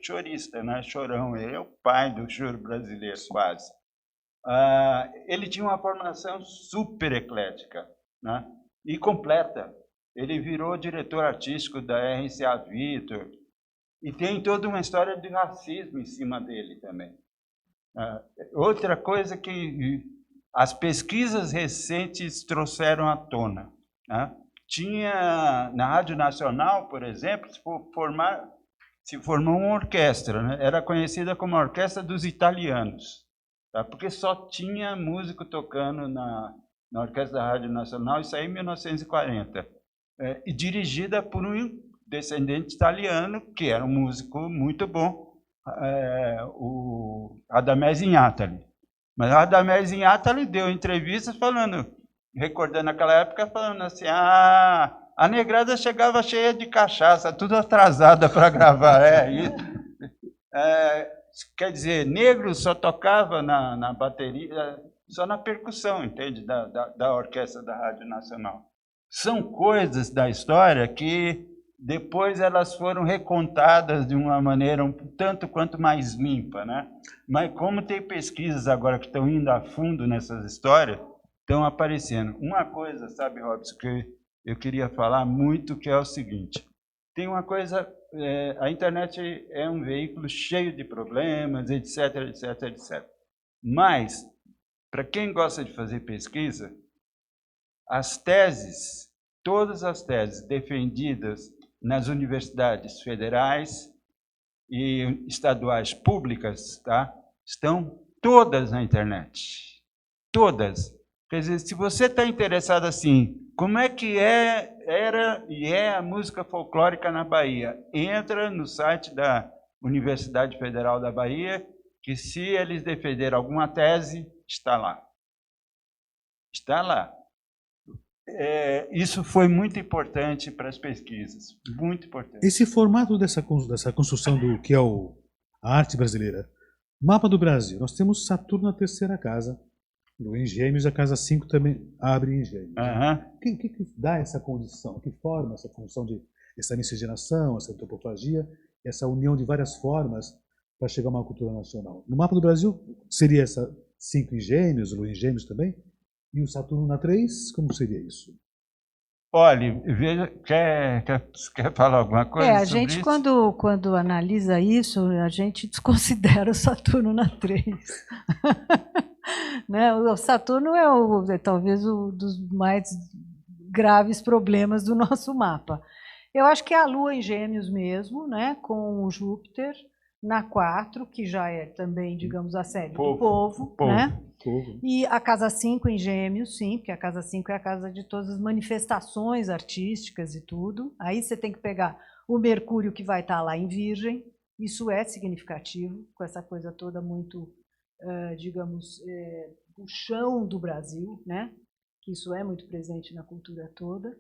chorista, né? Chorão, ele é o pai do choro brasileiro, quase. Ele tinha uma formação super eclética, né? E completa. Ele virou diretor artístico da RCA Victor, e tem toda uma história de racismo em cima dele também. Outra coisa que as pesquisas recentes trouxeram à tona, né? Tinha, na Rádio Nacional, por exemplo, se formou uma orquestra, né? Era conhecida como a Orquestra dos Italianos, tá? Porque só tinha músico tocando na Orquestra da Rádio Nacional, isso aí em 1940, e dirigida por um descendente italiano, que era um músico muito bom, o Radamés Inátali. Mas o Radamés Inátali deu entrevistas recordando aquela época, falando assim, a negrada chegava cheia de cachaça, tudo atrasada para gravar. Quer dizer, negro só tocava na bateria, só na percussão, entende? Da orquestra da Rádio Nacional. São coisas da história que depois elas foram recontadas de uma maneira um tanto quanto mais limpa, né? Mas como tem pesquisas agora que estão indo a fundo nessas histórias, estão aparecendo. Uma coisa, sabe, Robson, que eu queria falar muito, que é o seguinte: tem uma coisa, a internet é um veículo cheio de problemas, etc, etc, etc. Mas, para quem gosta de fazer pesquisa, as teses, todas as teses defendidas nas universidades federais e estaduais públicas, tá? Estão todas na internet. Todas. Quer dizer, se você está interessado assim, como é que era e é a música folclórica na Bahia, entra no site da Universidade Federal da Bahia, que se eles defenderem alguma tese, está lá. Está lá. Isso foi muito importante para as pesquisas, muito importante. Esse formato dessa construção do que é a arte brasileira, mapa do Brasil, nós temos Saturno na terceira casa, em Gêmeos, a casa 5 também abre em Gêmeos. O que dá essa condição? Que forma essa função de essa miscigenação, essa antropofagia, essa união de várias formas para chegar a uma cultura nacional? No mapa do Brasil, seria essa 5 em Gêmeos, Lua em Gêmeos também? E o Saturno na 3, como seria isso? Olha, veja, quer falar alguma coisa a sobre gente, isso? quando analisa isso, a gente desconsidera o Saturno na 3. Né? O Saturno é talvez um dos mais graves problemas do nosso mapa. Eu acho que é a Lua em Gêmeos mesmo, né? Com o Júpiter na 4, que já é também, digamos, a sede do povo, né? E a casa 5 em Gêmeos, sim, porque a casa 5 é a casa de todas as manifestações artísticas e tudo. Aí você tem que pegar o Mercúrio, que vai estar lá em Virgem. Isso é significativo, com essa coisa toda muito, digamos, o chão do Brasil, né? Que isso é muito presente na cultura toda.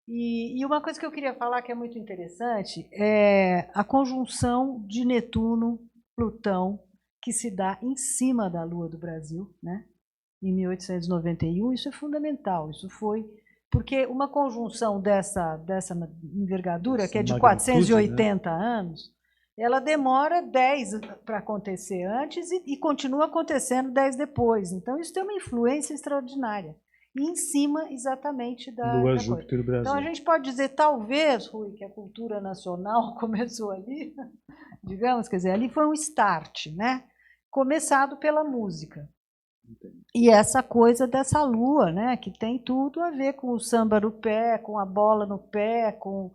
E uma coisa que eu queria falar que é muito interessante é a conjunção de Netuno, Plutão, que se dá em cima da Lua do Brasil, né? Em 1891. Isso é fundamental. Isso foi porque uma conjunção dessa envergadura, que é de 480 anos, ela demora 10 para acontecer antes e continua acontecendo 10 depois. Então, isso tem uma influência extraordinária. E em cima, exatamente, da Lua, Júpiter do Brasil. Então, a gente pode dizer, talvez, Rui, que a cultura nacional começou ali, digamos, quer dizer, ali foi um start, né? Começado pela música. E essa coisa dessa lua, né? Que tem tudo a ver com o samba no pé, com a bola no pé, com...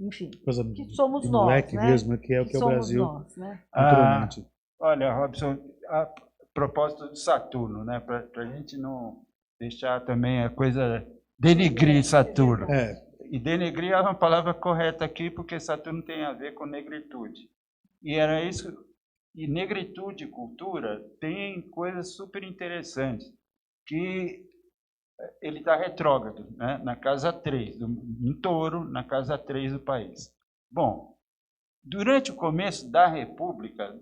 Enfim, que somos nós, né? Mesmo, que é o que é o Brasil, nós, né? naturalmente. Olha, Robson, a propósito de Saturno, né? Para a gente não deixar também a coisa denegrir Saturno. E denegrir é uma palavra correta aqui, porque Saturno tem a ver com negritude. E era isso. E negritude e cultura tem coisas super interessantes, que ele está retrógrado, né? Na casa 3, em Touro, na casa 3 do país. Bom, durante o começo da República,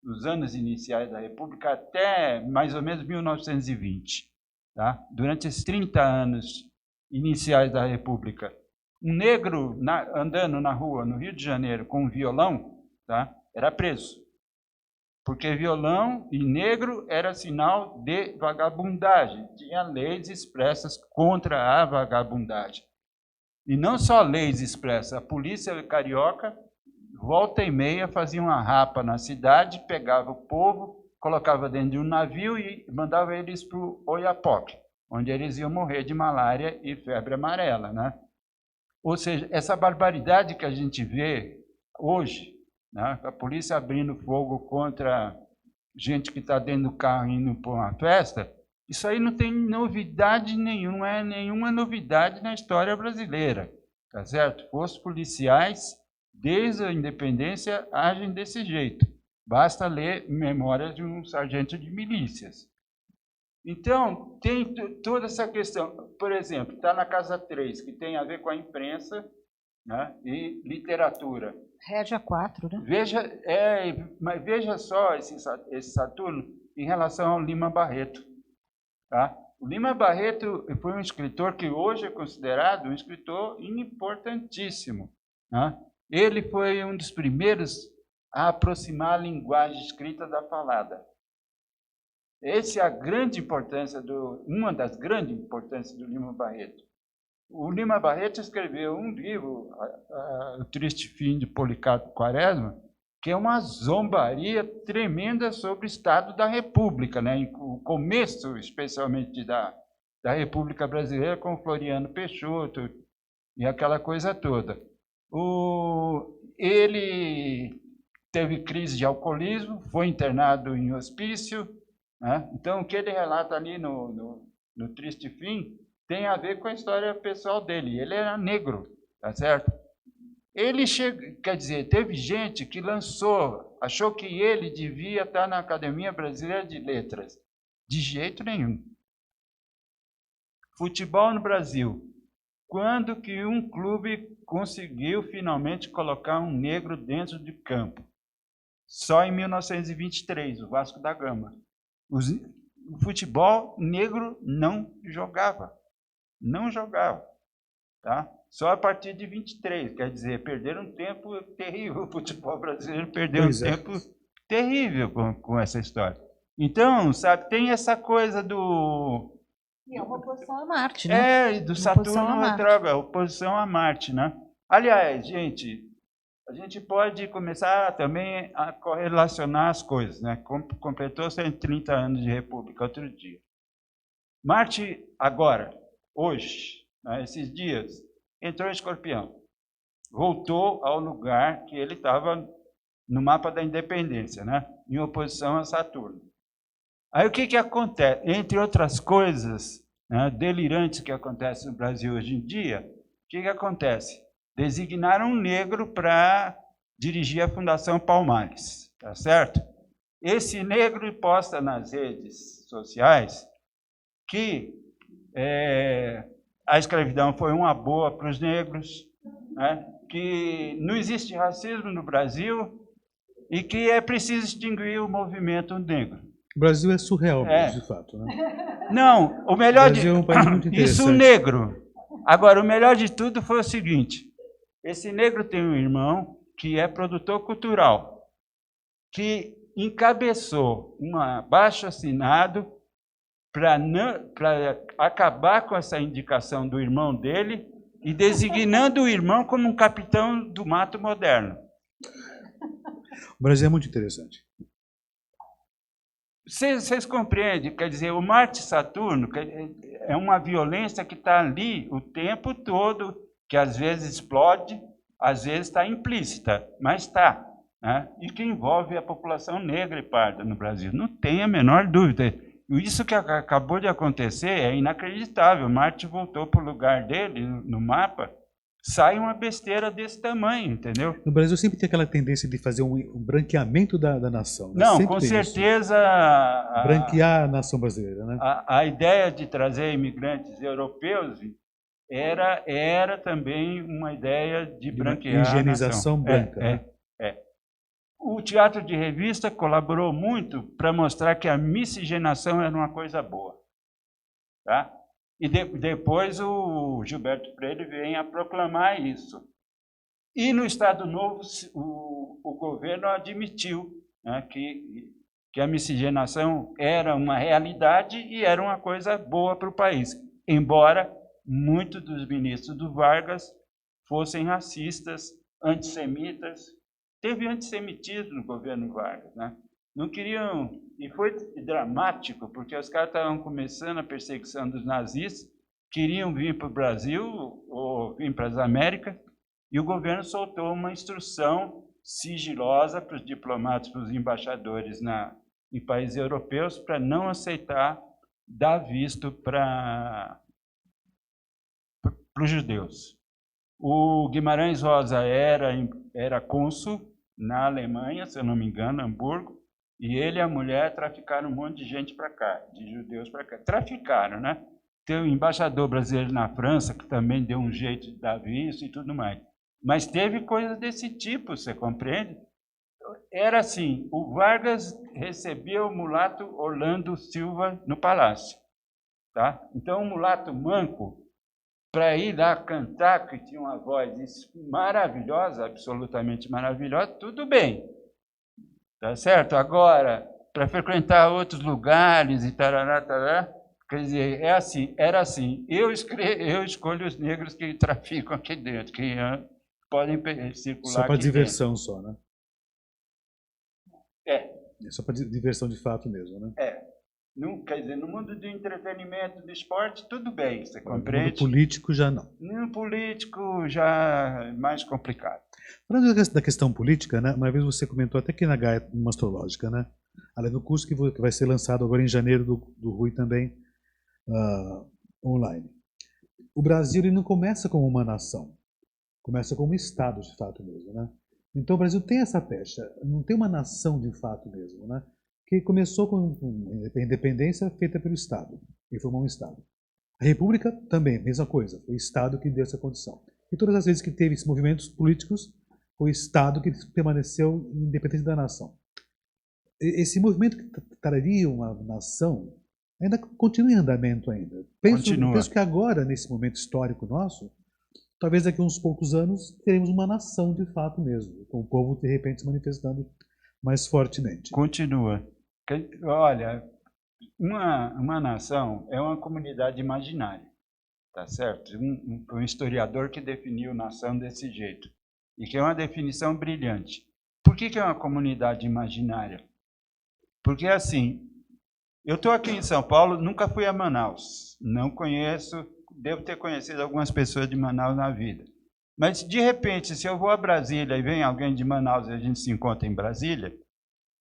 nos anos iniciais da República, até mais ou menos 1920, tá? Durante esses 30 anos iniciais da República, um negro andando na rua no Rio de Janeiro com um violão, tá? Era preso. Porque violão e negro era sinal de vagabundagem. Tinha leis expressas contra a vagabundagem. E não só leis expressas, a polícia carioca, volta e meia, fazia uma rapa na cidade, pegava o povo, colocava dentro de um navio e mandava eles para o Oiapoque, onde eles iam morrer de malária e febre amarela, né? Ou seja, essa barbaridade que a gente vê hoje, né? A polícia abrindo fogo contra gente que está dentro do carro indo para uma festa, isso aí não tem novidade nenhuma, não é nenhuma novidade na história brasileira, tá certo? Forças policiais, desde a independência, agem desse jeito. Basta ler Memórias de um Sargento de Milícias. Então, tem toda essa questão. Por exemplo, está na casa 3, que tem a ver com a imprensa, né, e literatura. Régia 4, né? Mas veja só esse Saturno em relação ao Lima Barreto. Tá? O Lima Barreto foi um escritor que hoje é considerado um escritor importantíssimo. né? Ele foi um dos primeiros a aproximar a linguagem escrita da falada. Essa é a grande importância uma das grandes importâncias do Lima Barreto. O Lima Barreto escreveu um livro, O Triste Fim de Policarpo Quaresma, que é uma zombaria tremenda sobre o Estado da República, né? O começo, especialmente, da República Brasileira, com Floriano Peixoto e aquela coisa toda. Ele teve crise de alcoolismo, foi internado em hospício, né? Então, o que ele relata ali no Triste Fim tem a ver com a história pessoal dele. Ele era negro, tá certo? Quer dizer, teve gente que achou que ele devia estar na Academia Brasileira de Letras. De jeito nenhum. Futebol no Brasil. Quando que um clube conseguiu finalmente colocar um negro dentro de campo? Só em 1923, o Vasco da Gama. O futebol negro não jogava. Não jogava. Tá? Só a partir de 23, quer dizer, perderam um tempo terrível. O futebol brasileiro perdeu tempo terrível com essa história. Então, sabe, tem essa coisa do... E é uma oposição a Marte, né? Do Saturno retrógrado, oposição a Marte, né? Aliás, gente, a gente pode começar também a correlacionar as coisas, né? Completou 130 anos de República outro dia. Marte agora, hoje, né, esses dias, entrou em Escorpião. Voltou ao lugar que ele estava no mapa da independência, né? Em oposição a Saturno. Aí o que acontece? Entre outras coisas, né, delirantes que acontecem no Brasil hoje em dia, o que acontece? Designaram um negro para dirigir a Fundação Palmares, tá certo? Esse negro posta nas redes sociais que a escravidão foi uma boa para os negros, né? Que não existe racismo no Brasil e que é preciso extinguir o movimento negro. O Brasil é surreal, de fato, né? Não, o melhor o Brasil é um país muito interessante. Isso negro. Agora, o melhor de tudo foi o seguinte: esse negro tem um irmão que é produtor cultural, que encabeçou um abaixo-assinado para acabar com essa indicação do irmão dele e designando o irmão como um capitão do mato moderno. O Brasil é muito interessante. Vocês compreendem? Quer dizer, o Marte e Saturno é uma violência que está ali o tempo todo, que às vezes explode, às vezes está implícita, mas está, né? E que envolve a população negra e parda no Brasil. Não tem a menor dúvida. Isso que acabou de acontecer é inacreditável. Marte voltou para o lugar dele no mapa, sai uma besteira desse tamanho, entendeu? No Brasil sempre tem aquela tendência de fazer um branqueamento da nação. Né? Não, sempre com certeza... branquear a nação brasileira, né? A ideia de trazer imigrantes europeus era também uma ideia de branquear higienização a nação. branca. Né? O teatro de revista colaborou muito para mostrar que a miscigenação era uma coisa boa. Tá? E depois o Gilberto Freire vem a proclamar isso. E no Estado Novo, o governo admitiu, né, que a miscigenação era uma realidade e era uma coisa boa para o país. Embora muitos dos ministros do Vargas fossem racistas, antissemitas. Teve antissemitismo no governo Vargas, né? Não queriam, e foi dramático, porque os caras estavam começando a perseguição dos nazistas, queriam vir para o Brasil, ou vir para as Américas, e o governo soltou uma instrução sigilosa para os diplomatas, para os embaixadores em países europeus, para não aceitar dar visto para os judeus. O Guimarães Rosa era cônsul na Alemanha, se eu não me engano, Hamburgo, e ele e a mulher traficaram um monte de gente para cá, de judeus para cá. Traficaram, né? Tem um embaixador brasileiro na França que também deu um jeito de dar visto e tudo mais. Mas teve coisas desse tipo, você compreende? Era assim, o Vargas recebia o mulato Orlando Silva no palácio. Tá? Então, o mulato manco para ir lá cantar, que tinha uma voz maravilhosa, absolutamente maravilhosa, tudo bem. Tá certo? Agora, para frequentar outros lugares e tarará, tarará, quer dizer, era assim. Eu escolho os negros que traficam aqui dentro, que podem circular Só para aqui diversão dentro. só, né? É. Só para diversão de fato mesmo, né? Quer dizer, no mundo do entretenimento, do esporte, tudo bem, você Agora, compreende? no mundo político já não. No político já é mais complicado. Falando da questão política, né? Uma vez você comentou até aqui na Gaia, uma astrológica, né? Além do curso que vai ser lançado agora em janeiro do Rui também, online. O Brasil ele não começa como uma nação, começa como um Estado de fato mesmo, né? Então o Brasil tem essa pecha, não tem uma nação de fato mesmo, né? Que começou com a independência feita pelo Estado, e formou um Estado. A República também, mesma coisa, foi o Estado que deu essa condição. E todas as vezes que teve esses movimentos políticos, foi o Estado que permaneceu independente da nação. Esse movimento que traria uma nação ainda continua em andamento ainda. Penso que agora, nesse momento histórico nosso, talvez daqui a uns poucos anos, teremos uma nação de fato mesmo, com o povo de repente se manifestando mais fortemente. Continua. Olha, uma nação é uma comunidade imaginária, tá certo? Um historiador que definiu nação desse jeito, e que é uma definição brilhante. Por que é uma comunidade imaginária? Porque, assim, eu estou aqui em São Paulo, nunca fui a Manaus, não conheço, devo ter conhecido algumas pessoas de Manaus na vida. Mas, de repente, se eu vou a Brasília e vem alguém de Manaus e a gente se encontra em Brasília,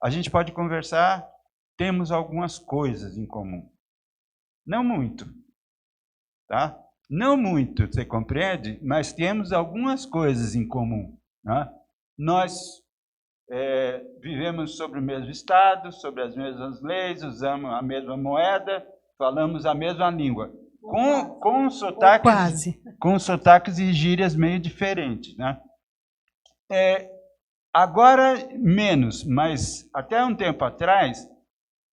a gente pode conversar, temos algumas coisas em comum. Não muito, tá? Não muito, você compreende? Mas temos algumas coisas em comum. Né? Nós vivemos sobre o mesmo Estado, sobre as mesmas leis, usamos a mesma moeda, falamos a mesma língua. Com sotaques e gírias meio diferentes. Né? Agora, menos, mas até um tempo atrás,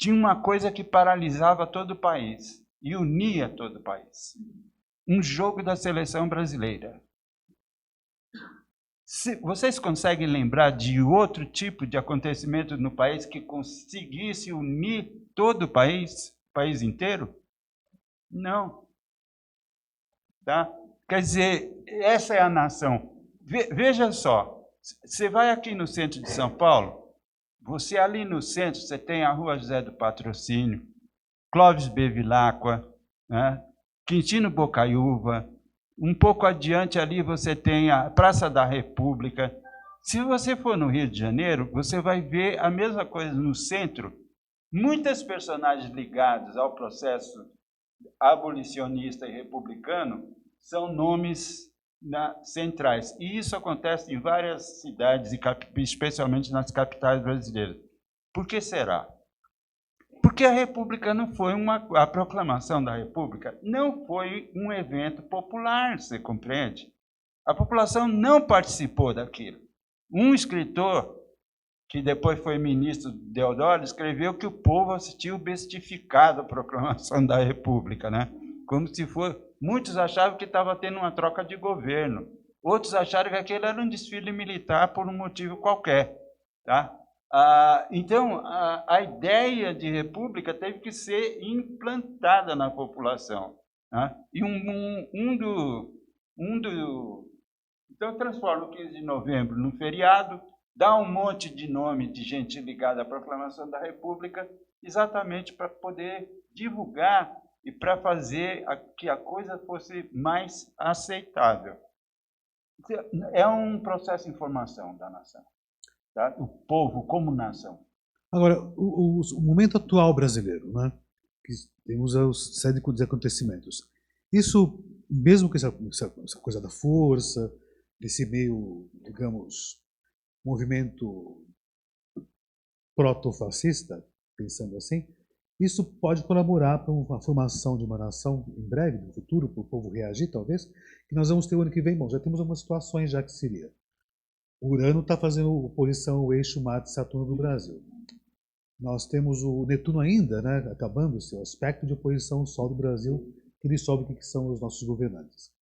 tinha uma coisa que paralisava todo o país e unia todo o país. Um jogo da seleção brasileira. Vocês conseguem lembrar de outro tipo de acontecimento no país que conseguisse unir todo o país inteiro? Não. Tá? Quer dizer, essa é a nação. Veja só, você vai aqui no centro de São Paulo, você ali no centro, você tem a Rua José do Patrocínio, Clóvis Bevilacqua, né? Quintino Bocaiúva, um pouco adiante ali você tem a Praça da República. Se você for no Rio de Janeiro, você vai ver a mesma coisa no centro. Muitas personagens ligadas ao processo abolicionista e republicano são nomes centrais. E isso acontece em várias cidades, especialmente nas capitais brasileiras. Por que será? Porque a República não foi a proclamação da República não foi um evento popular, você compreende? A população não participou daquilo. Um escritor, que depois foi ministro Deodoro, escreveu que o povo assistiu bestificado à proclamação da República, né? Como se fosse. Muitos achavam que estava tendo uma troca de governo. Outros acharam que aquele era um desfile militar por um motivo qualquer, tá? Então, a ideia de república teve que ser implantada na população. Né? E então, transforma o 15 de novembro num feriado, dá um monte de nome de gente ligada à proclamação da República, exatamente para poder divulgar e para fazer que a coisa fosse mais aceitável. É um processo de formação da nação. Tá? O povo como nação. Agora, o momento atual brasileiro, né? Que temos a série de acontecimentos. Isso, mesmo com essa coisa da força, desse meio, digamos, movimento proto-fascista, pensando assim, isso pode colaborar para a formação de uma nação em breve, no futuro, para o povo reagir, talvez, que nós vamos ter o ano que vem. Bom, já temos algumas situações já que seria. O Urano está fazendo oposição ao eixo Marte-Saturno do Brasil. Nós temos o Netuno ainda, né, acabando o seu aspecto de oposição ao Sol do Brasil, que ele sobe o que são os nossos governantes.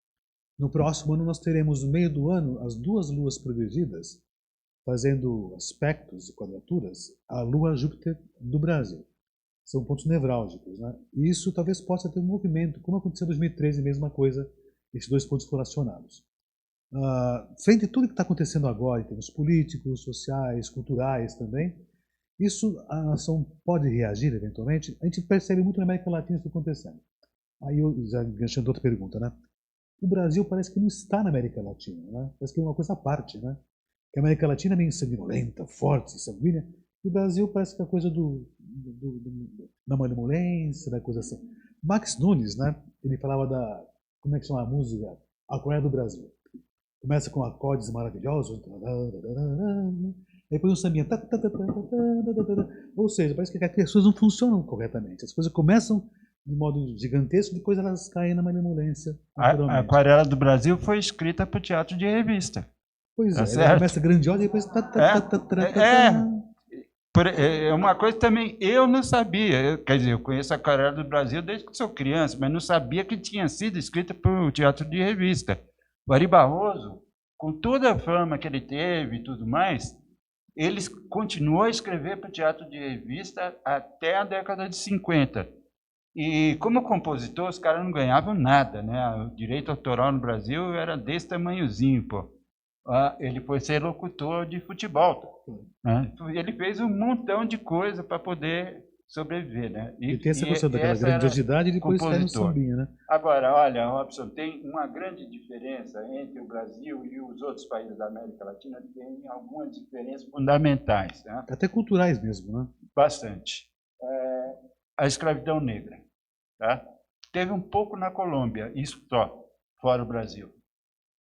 No próximo ano nós teremos, no meio do ano, as 2 luas progredidas, fazendo aspectos e quadraturas à Lua Júpiter do Brasil. São pontos nevrálgicos, né? E isso talvez possa ter um movimento, como aconteceu em 2013, mesma coisa, esses 2 pontos correlacionados. Frente a tudo que está acontecendo agora, em termos políticos, sociais, culturais também, isso a nação pode reagir eventualmente. A gente percebe muito na América Latina isso acontecendo. Aí eu já enganchando outra pergunta, né? O Brasil parece que não está na América Latina, né? Parece que é uma coisa à parte, né? Que a América Latina é meio sanguinolenta, forte, sanguínea, e o Brasil parece que é a coisa da malemolência, da coisa assim. Max Nunes, né? Ele falava como é que chama a música? A Coreia do Brasil. Começa com acordes maravilhosos, depois um sambinha, ou seja, parece que as pessoas não funcionam corretamente. As coisas começam de modo gigantesco, depois elas caem na malemolência. A Aquarela do Brasil foi escrita para o teatro de revista. Pois tá é, certo? ela começa grandiosa e depois... É uma coisa também, eu não sabia, quer dizer, eu conheço a Aquarela do Brasil desde que sou criança, mas não sabia que tinha sido escrita para o teatro de revista. O Ari Barroso, com toda a fama que ele teve e tudo mais, ele continuou a escrever para o teatro de revista até a década de 50. E como compositor, os caras não ganhavam nada, né? O direito autoral no Brasil era desse tamanhozinho, pô. Ele foi ser locutor de futebol, né? Ele fez um montão de coisa para poder sobreviver, né? E tem essa questão daquela grandiosidade e depois cai no sambinha, né? Agora, olha, Robson, tem uma grande diferença entre o Brasil e os outros países da América Latina, tem algumas diferenças fundamentais, né? Até culturais mesmo, né? Bastante. A escravidão negra, tá? Teve um pouco na Colômbia, isso só, fora o Brasil.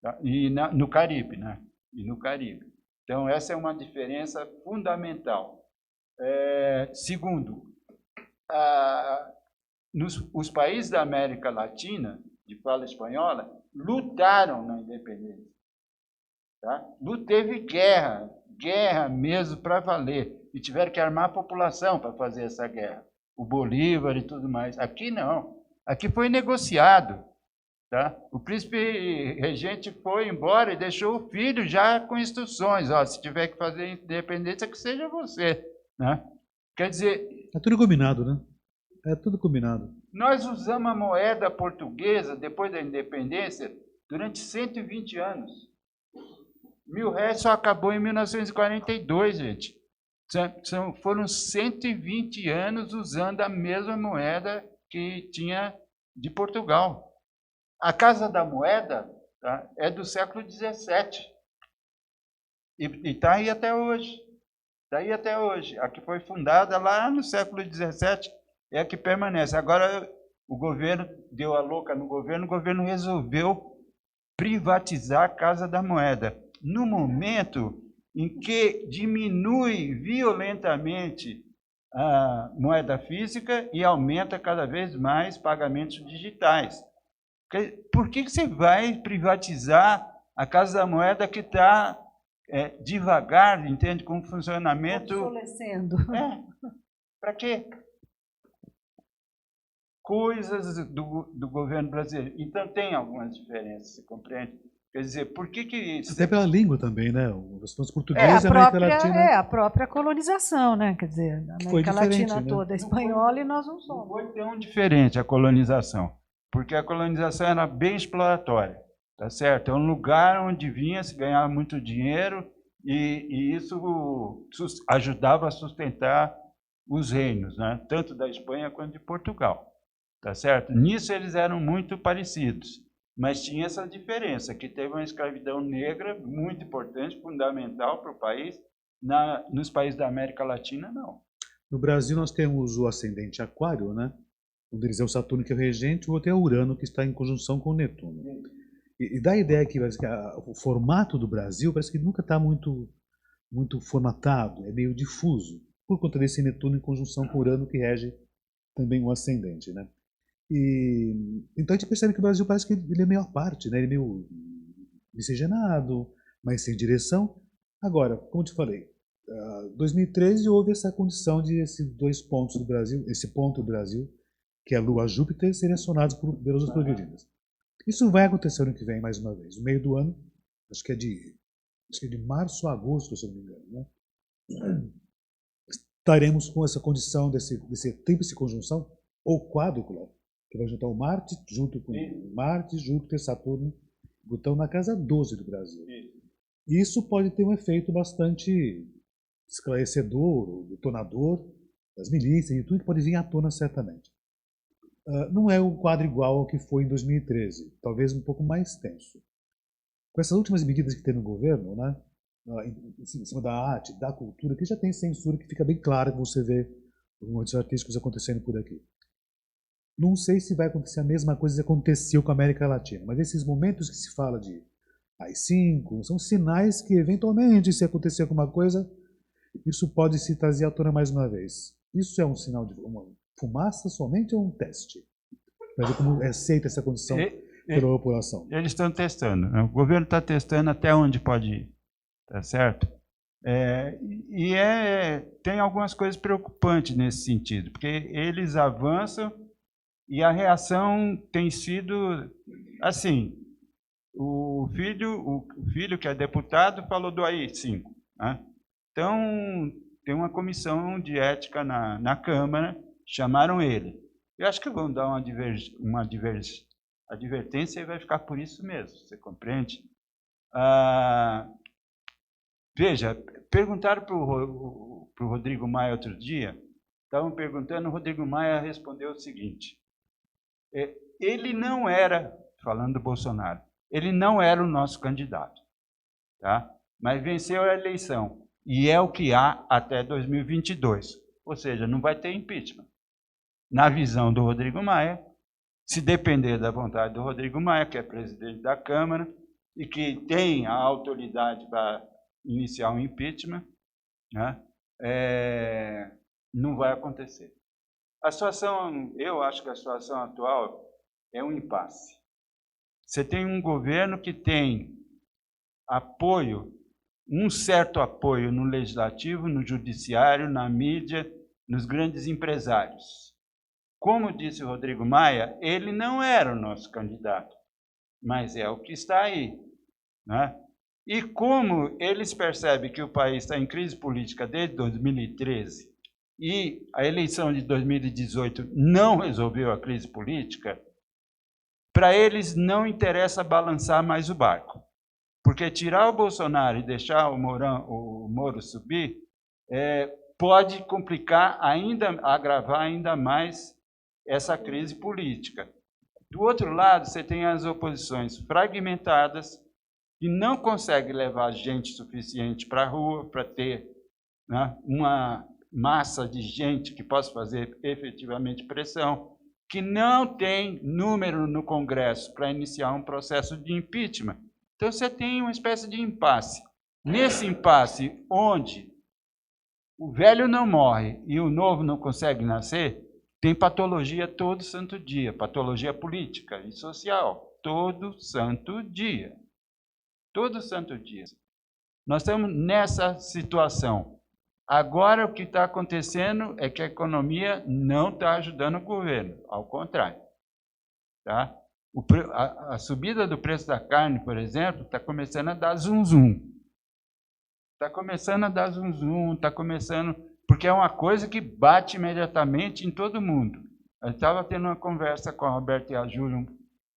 Tá? E no Caribe, né? E no Caribe. Então, essa é uma diferença fundamental. Segundo, os países da América Latina, de fala espanhola, lutaram na independência. Tá? Teve guerra mesmo para valer, e tiveram que armar a população para fazer essa guerra. O Bolívar e tudo mais. Aqui não. Aqui foi negociado. Tá? O príncipe regente foi embora e deixou o filho já com instruções. Se tiver que fazer independência, que seja você. Né? Quer dizer... É tudo combinado, né? É tudo combinado. Nós usamos a moeda portuguesa, depois da independência, durante 120 anos. R$1.000 só acabou em 1942, gente. Foram 120 anos usando a mesma moeda que tinha de Portugal. A Casa da Moeda, tá, é do século XVII. E está aí até hoje. Está aí até hoje. A que foi fundada lá no século XVII é a que permanece. Agora, o governo deu a louca no governo, o governo resolveu privatizar a Casa da Moeda. No momento em que diminui violentamente a moeda física e aumenta cada vez mais pagamentos digitais. Por que você vai privatizar a Casa da Moeda que está devagar, entende, com o funcionamento... Obsolecendo. Para quê? Coisas do governo brasileiro. Então, tem algumas diferenças, você compreende? Quer dizer, por que... Até pela língua também, né? Os portugueses e a América Latina... a própria colonização, né? Quer dizer, a América Latina toda é espanhola e nós não somos. Não foi tão diferente a colonização, porque a colonização era bem exploratória, tá certo? É um lugar onde vinha-se ganhar muito dinheiro e isso ajudava a sustentar os reinos, né? Tanto da Espanha quanto de Portugal, tá certo? Nisso eles eram muito parecidos. Mas tinha essa diferença, que teve uma escravidão negra muito importante, fundamental para o país. Nos países da América Latina, não. No Brasil, nós temos o ascendente Aquário, né? Um deles é o Saturno, que é o regente, o outro é o Urano, que está em conjunção com o Netuno. E dá a ideia que o formato do Brasil parece que nunca está muito formatado, é meio difuso, por conta desse Netuno em conjunção com o Urano, que rege também o ascendente, né? Então a gente percebe que o Brasil parece que ele é meio à parte, né? Ele é meio miscigenado, mas sem direção. Agora, como eu te falei, 2013 houve essa condição de esses 2 pontos do Brasil, esse ponto do Brasil, que é a Lua Júpiter, serem acionados pelas duas progredidas. Isso vai acontecer ano que vem, mais uma vez. No meio do ano, acho que é de março a agosto, se eu não me engano, né? Estaremos com essa condição desse tríplice conjunção, ou quádrupla, que vai juntar o Marte, junto com Marte, Júpiter, Saturno, Plutão na casa 12 do Brasil. Isso pode ter um efeito bastante esclarecedor, detonador das milícias e tudo que pode vir à tona certamente. Não é um quadro igual ao que foi em 2013, talvez um pouco mais tenso. Com essas últimas medidas que tem no governo, né, em cima da arte, da cultura, que já tem censura que fica bem clara que você vê muitos artísticos acontecendo por aqui. Não sei se vai acontecer a mesma coisa que aconteceu com a América Latina, mas esses momentos que se fala de AI-5 são sinais que, eventualmente, se acontecer alguma coisa, isso pode se trazer à tona mais uma vez. Isso é um sinal de uma fumaça somente ou um teste? Para ver como aceita essa condição pela população. Eles estão testando. O governo está testando até onde pode ir. Tá certo? Tem algumas coisas preocupantes nesse sentido, porque eles avançam e a reação tem sido assim. O filho que é deputado falou do AI-5, né? Então, tem uma comissão de ética na Câmara, chamaram ele. Eu acho que vão dar uma advertência e vai ficar por isso mesmo, você compreende? Veja, perguntaram para o Rodrigo Maia outro dia, estavam perguntando, o Rodrigo Maia respondeu o seguinte, ele não era, falando do Bolsonaro, ele não era o nosso candidato, tá? Mas venceu a eleição. E é o que há até 2022. Ou seja, não vai ter impeachment. Na visão do Rodrigo Maia, se depender da vontade do Rodrigo Maia, que é presidente da Câmara, e que tem a autoridade para iniciar um impeachment, né, não vai acontecer. A situação, eu acho que a situação atual é um impasse. Você tem um governo que tem apoio, um certo apoio no legislativo, no judiciário, na mídia, nos grandes empresários. Como disse o Rodrigo Maia, ele não era o nosso candidato, mas é o que está aí, né? E como eles percebem que o país está em crise política desde 2013 e a eleição de 2018 não resolveu a crise política, para eles não interessa balançar mais o barco. Porque tirar o Bolsonaro e deixar o Moro subir pode complicar agravar ainda mais essa crise política. Do outro lado, você tem as oposições fragmentadas, que não conseguem levar gente suficiente para a rua, para ter, né, uma massa de gente que possa fazer efetivamente pressão, que não tem número no Congresso para iniciar um processo de impeachment. Então, você tem uma espécie de impasse. Nesse impasse, onde o velho não morre e o novo não consegue nascer, tem patologia todo santo dia, patologia política e social, todo santo dia. Todo santo dia. Nós estamos nessa situação. Agora, o que está acontecendo é que a economia não está ajudando o governo, ao contrário. Tá? A subida do preço da carne, por exemplo, está começando a dar zum-zum. Está começando a dar zum-zum, está começando... Porque é uma coisa que bate imediatamente em todo mundo. Eu estava tendo uma conversa com a Roberta e a Júlia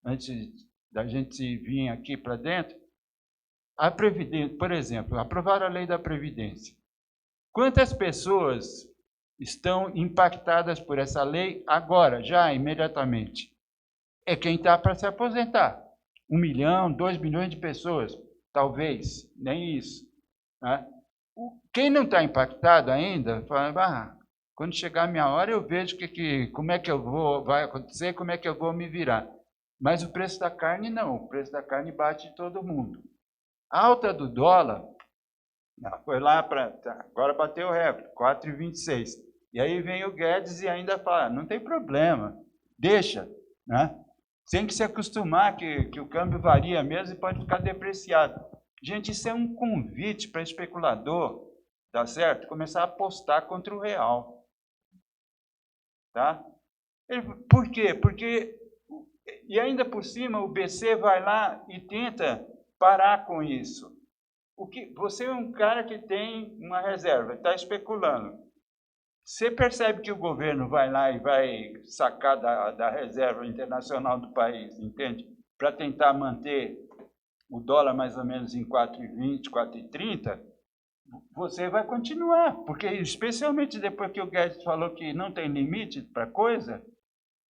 antes da gente vir aqui para dentro. A Previdência, por exemplo, aprovaram a lei da Previdência. Quantas pessoas estão impactadas por essa lei agora, já, imediatamente? É quem está para se aposentar. 1 milhão, 2 milhões de pessoas, talvez, nem isso. Né? Quem não está impactado ainda, fala, quando chegar a minha hora eu vejo como é que vai acontecer, como é que eu vou me virar. Mas o preço da carne não, o preço da carne bate em todo mundo. A alta do dólar, foi lá agora bateu o recorde, 4,26. E aí vem o Guedes e ainda fala, não tem problema, deixa, né? Tem que se acostumar que o câmbio varia mesmo e pode ficar depreciado. Gente, isso é um convite para especulador, tá certo? Começar a apostar contra o real. Tá? Por quê? Porque E ainda por cima, o BC vai lá e tenta parar com isso. Você é um cara que tem uma reserva, está especulando. Você percebe que o governo vai lá e vai sacar da reserva internacional do país, entende? Para tentar manter o dólar mais ou menos em 4,20, 4,30, você vai continuar, porque especialmente depois que o Guedes falou que não tem limite para coisa,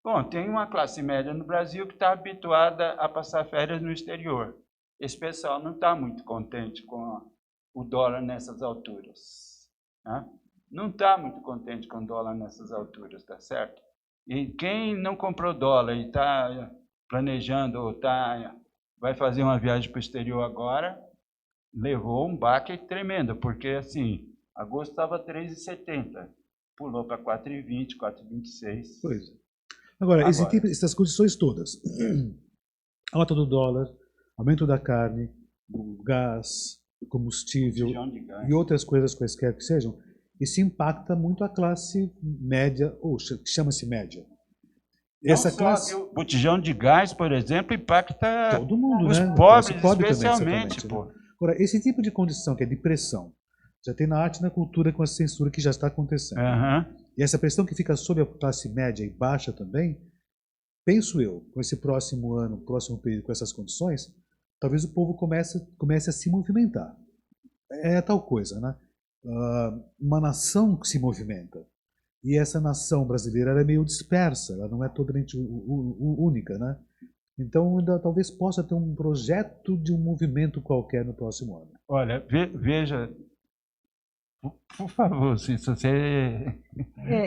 bom, tem uma classe média no Brasil que está habituada a passar férias no exterior. Esse pessoal não está muito contente com o dólar nessas alturas, né? Não está muito contente com o dólar nessas alturas, tá certo? E quem não comprou dólar e está planejando ou vai fazer uma viagem para o exterior agora, levou um baque tremendo, porque assim, agosto estava 3,70, pulou para 4,20, 4,26. Pois é. Agora, essas condições todas, alta do dólar, aumento da carne, do gás, do combustível e outras coisas quaisquer que sejam, isso impacta muito a classe média, ou chama-se média. Essa classe... O botijão de gás, por exemplo, impacta todo mundo, os né? pobres, pobre especialmente. Também, pô. Agora, esse tipo de condição, que é de pressão, já tem na arte e na cultura com a censura que já está acontecendo. E essa pressão que fica sobre a classe média e baixa também, penso eu, com esse próximo ano, próximo período, com essas condições, talvez o povo comece a se movimentar. É tal coisa, né? Uma nação que se movimenta. E essa nação brasileira ela é meio dispersa, ela não é totalmente única, né? Então, ainda talvez possa ter um projeto de um movimento qualquer no próximo ano. Olha, veja, por favor, se você...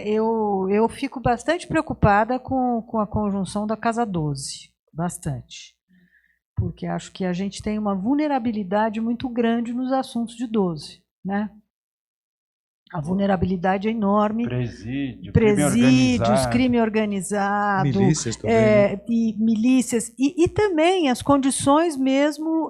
Eu fico bastante preocupada com a conjunção da Casa 12, bastante. Porque acho que a gente tem uma vulnerabilidade muito grande nos assuntos de 12, né? A vulnerabilidade é enorme. Presídios, crime organizado, milícias também, né? e milícias, e também as condições mesmo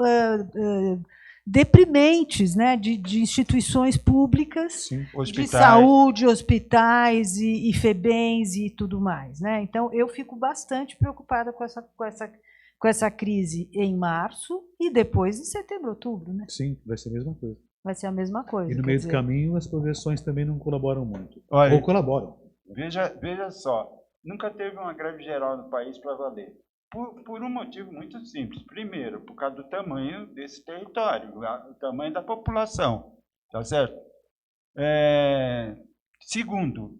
deprimentes, né, de instituições públicas, de saúde, hospitais e FEBEMs e tudo mais, né? Então, eu fico bastante preocupada com essa crise em março e depois em setembro, outubro, né? Sim, vai ser a mesma coisa. Vai ser a mesma coisa. E no meio do caminho, as projeções também não colaboram muito. Olha, ou colaboram. Veja só, nunca teve uma greve geral no país para valer. Por um motivo muito simples. Primeiro, por causa do tamanho desse território, o tamanho da população. Tá certo? Segundo,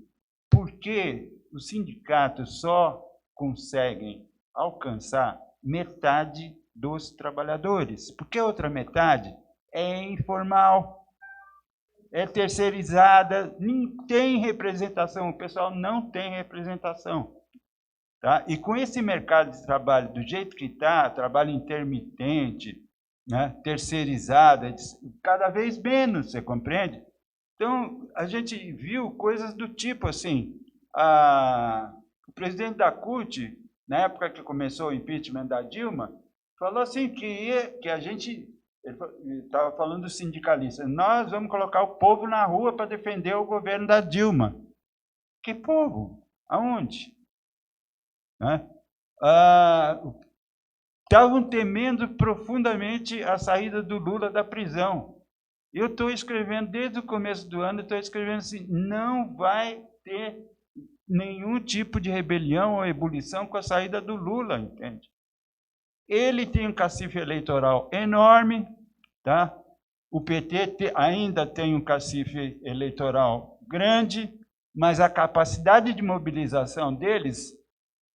porque os sindicatos só conseguem alcançar metade dos trabalhadores. Porque a outra metade é informal, é terceirizada, não tem representação, o pessoal não tem representação. Tá? E com esse mercado de trabalho do jeito que está, trabalho intermitente, né, terceirizado, cada vez menos, você compreende? Então, a gente viu coisas do tipo assim, o presidente da CUT, na época que começou o impeachment da Dilma, falou assim que a gente... Ele estava falando dos sindicalistas. Nós vamos colocar o povo na rua para defender o governo da Dilma. Que povo? Aonde? Estavam temendo profundamente a saída do Lula da prisão. Eu estou escrevendo, desde o começo do ano, estou escrevendo assim, não vai ter nenhum tipo de rebelião ou ebulição com a saída do Lula, entende? Ele tem um cacife eleitoral enorme, tá? O PT ainda tem um cacife eleitoral grande, mas a capacidade de mobilização deles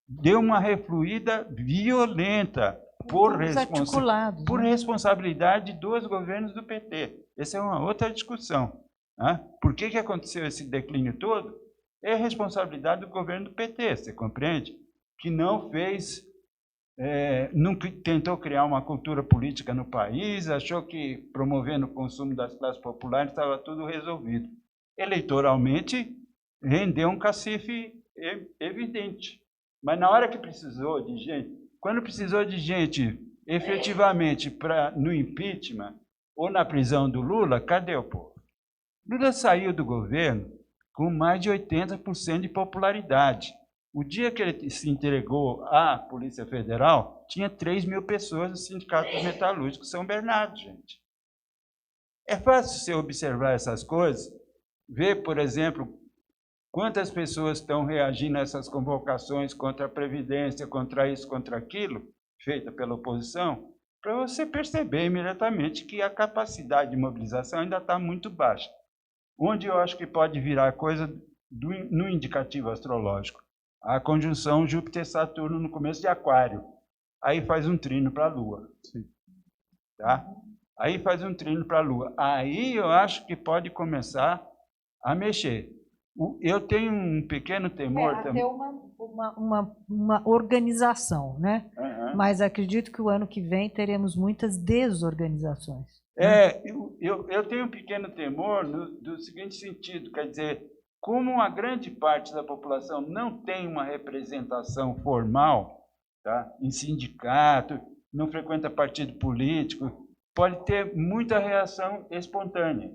deu uma refluída violenta por responsabilidade dos governos do PT. Essa é uma outra discussão. Né? Por que aconteceu esse declínio todo? É responsabilidade do governo do PT, você compreende? Que não fez... nunca tentou criar uma cultura política no país, achou que promovendo o consumo das classes populares estava tudo resolvido. Eleitoralmente, rendeu um cacife evidente. Mas na hora que precisou de gente, quando precisou de gente efetivamente no impeachment ou na prisão do Lula, cadê o povo? Lula saiu do governo com mais de 80% de popularidade. O dia que ele se entregou à Polícia Federal, tinha 3.000 pessoas no Sindicato dos Metalúrgicos São Bernardo, gente. É fácil você observar essas coisas, ver, por exemplo, quantas pessoas estão reagindo a essas convocações contra a Previdência, contra isso, contra aquilo, feita pela oposição, para você perceber imediatamente que a capacidade de mobilização ainda está muito baixa. Onde eu acho que pode virar coisa no indicativo astrológico, a conjunção Júpiter-Saturno no começo de Aquário. Aí faz um trino para a Lua. Sim. Tá? Aí faz um trino para a Lua. Aí eu acho que pode começar a mexer. Eu tenho um pequeno temor também. Até uma organização, né? Uhum. Mas acredito que o ano que vem teremos muitas desorganizações. Eu tenho um pequeno temor do seguinte sentido, quer dizer, como a grande parte da população não tem uma representação formal, tá, em sindicato, não frequenta partido político, pode ter muita reação espontânea.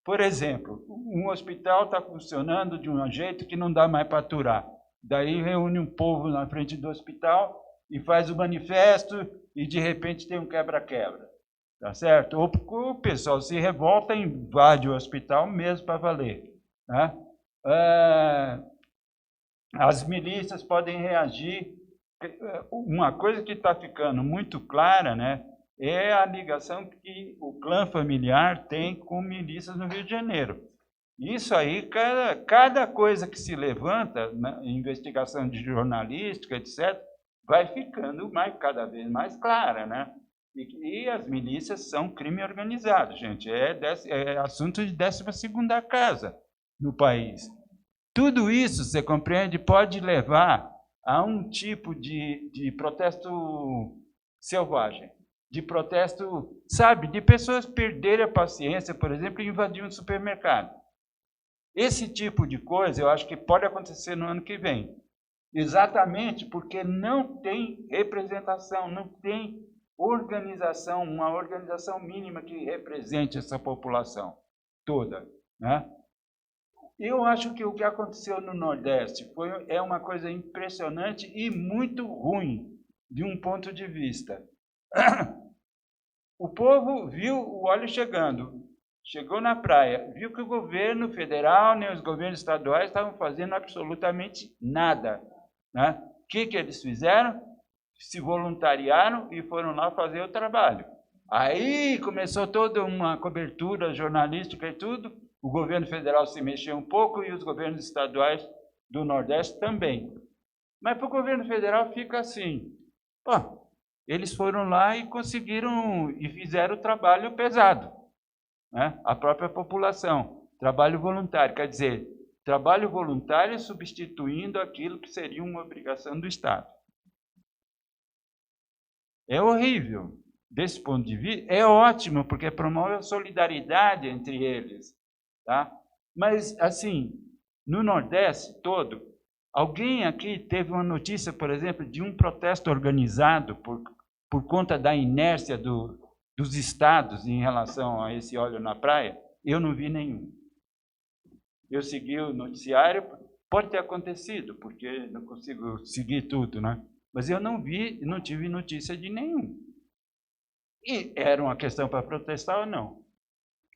Por exemplo, um hospital está funcionando de um jeito que não dá mais para aturar. Daí reúne um povo na frente do hospital e faz o manifesto e de repente tem um quebra-quebra. Tá certo? Ou o pessoal se revolta e invade o hospital mesmo para valer. Né? As milícias podem reagir. Uma coisa que está ficando muito clara, né, é a ligação que o clã familiar tem com milícias no Rio de Janeiro. Isso aí, cada coisa que se levanta, na investigação de jornalística, etc., vai ficando cada vez mais clara, né? E as milícias são crime organizado, gente. É assunto de 12ª casa no país. Tudo isso, você compreende, pode levar a um tipo de protesto selvagem, de protesto, sabe, de pessoas perderem a paciência, por exemplo, e invadir um supermercado. Esse tipo de coisa eu acho que pode acontecer no ano que vem. Exatamente porque não tem representação, não tem organização, uma organização mínima que represente essa população toda, né? Eu acho que o que aconteceu no Nordeste é uma coisa impressionante e muito ruim, de um ponto de vista. O povo viu o óleo chegando, chegou na praia, viu que o governo federal nem os governos estaduais estavam fazendo absolutamente nada, né? O que eles fizeram? Se voluntariaram e foram lá fazer o trabalho. Aí começou toda uma cobertura jornalística e tudo, o governo federal se mexeu um pouco e os governos estaduais do Nordeste também. Mas para o governo federal fica assim, pô, eles foram lá e conseguiram e fizeram o trabalho pesado, né? A própria população, trabalho voluntário, quer dizer, trabalho voluntário substituindo aquilo que seria uma obrigação do Estado. É horrível. Desse ponto de vista, é ótimo, porque promove a solidariedade entre eles. Tá? Mas, assim, no Nordeste todo, alguém aqui teve uma notícia, por exemplo, de um protesto organizado por conta da inércia dos estados em relação a esse óleo na praia? Eu não vi nenhum. Eu segui o noticiário, pode ter acontecido, porque não consigo seguir tudo, né? Mas eu não vi, não tive notícia de nenhum. E era uma questão para protestar ou não?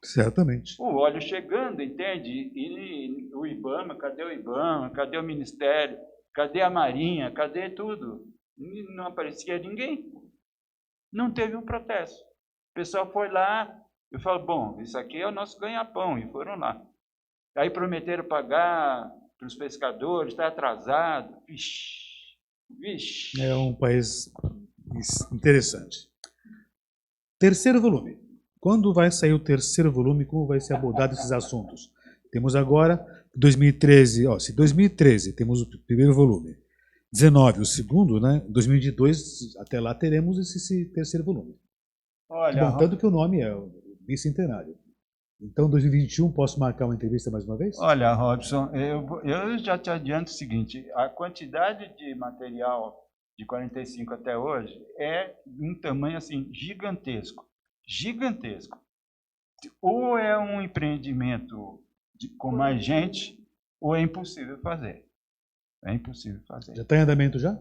Certamente. O óleo chegando, entende? E o IBAMA, cadê o IBAMA? Cadê o Ministério? Cadê a Marinha? Cadê tudo? E não aparecia ninguém. Não teve um protesto. O pessoal foi lá e falou, bom, isso aqui é o nosso ganha-pão, e foram lá. Aí prometeram pagar para os pescadores, está atrasado. Vixe. É um país interessante. Terceiro volume. Quando vai sair o terceiro volume? Como vai ser abordado esses assuntos? Temos agora 2013. Se 2013 temos o primeiro volume, 19 o segundo, né? 2022 até lá teremos esse terceiro volume. Olha, bom, tanto que o nome é o Bicentenário. Então, 2021 posso marcar uma entrevista mais uma vez? Olha, Robson, eu já te adianto o seguinte: a quantidade de material de 45 até hoje é de um tamanho assim gigantesco. Gigantesco. Ou é um empreendimento com mais gente, ou é impossível fazer. É impossível fazer. Já está em andamento já?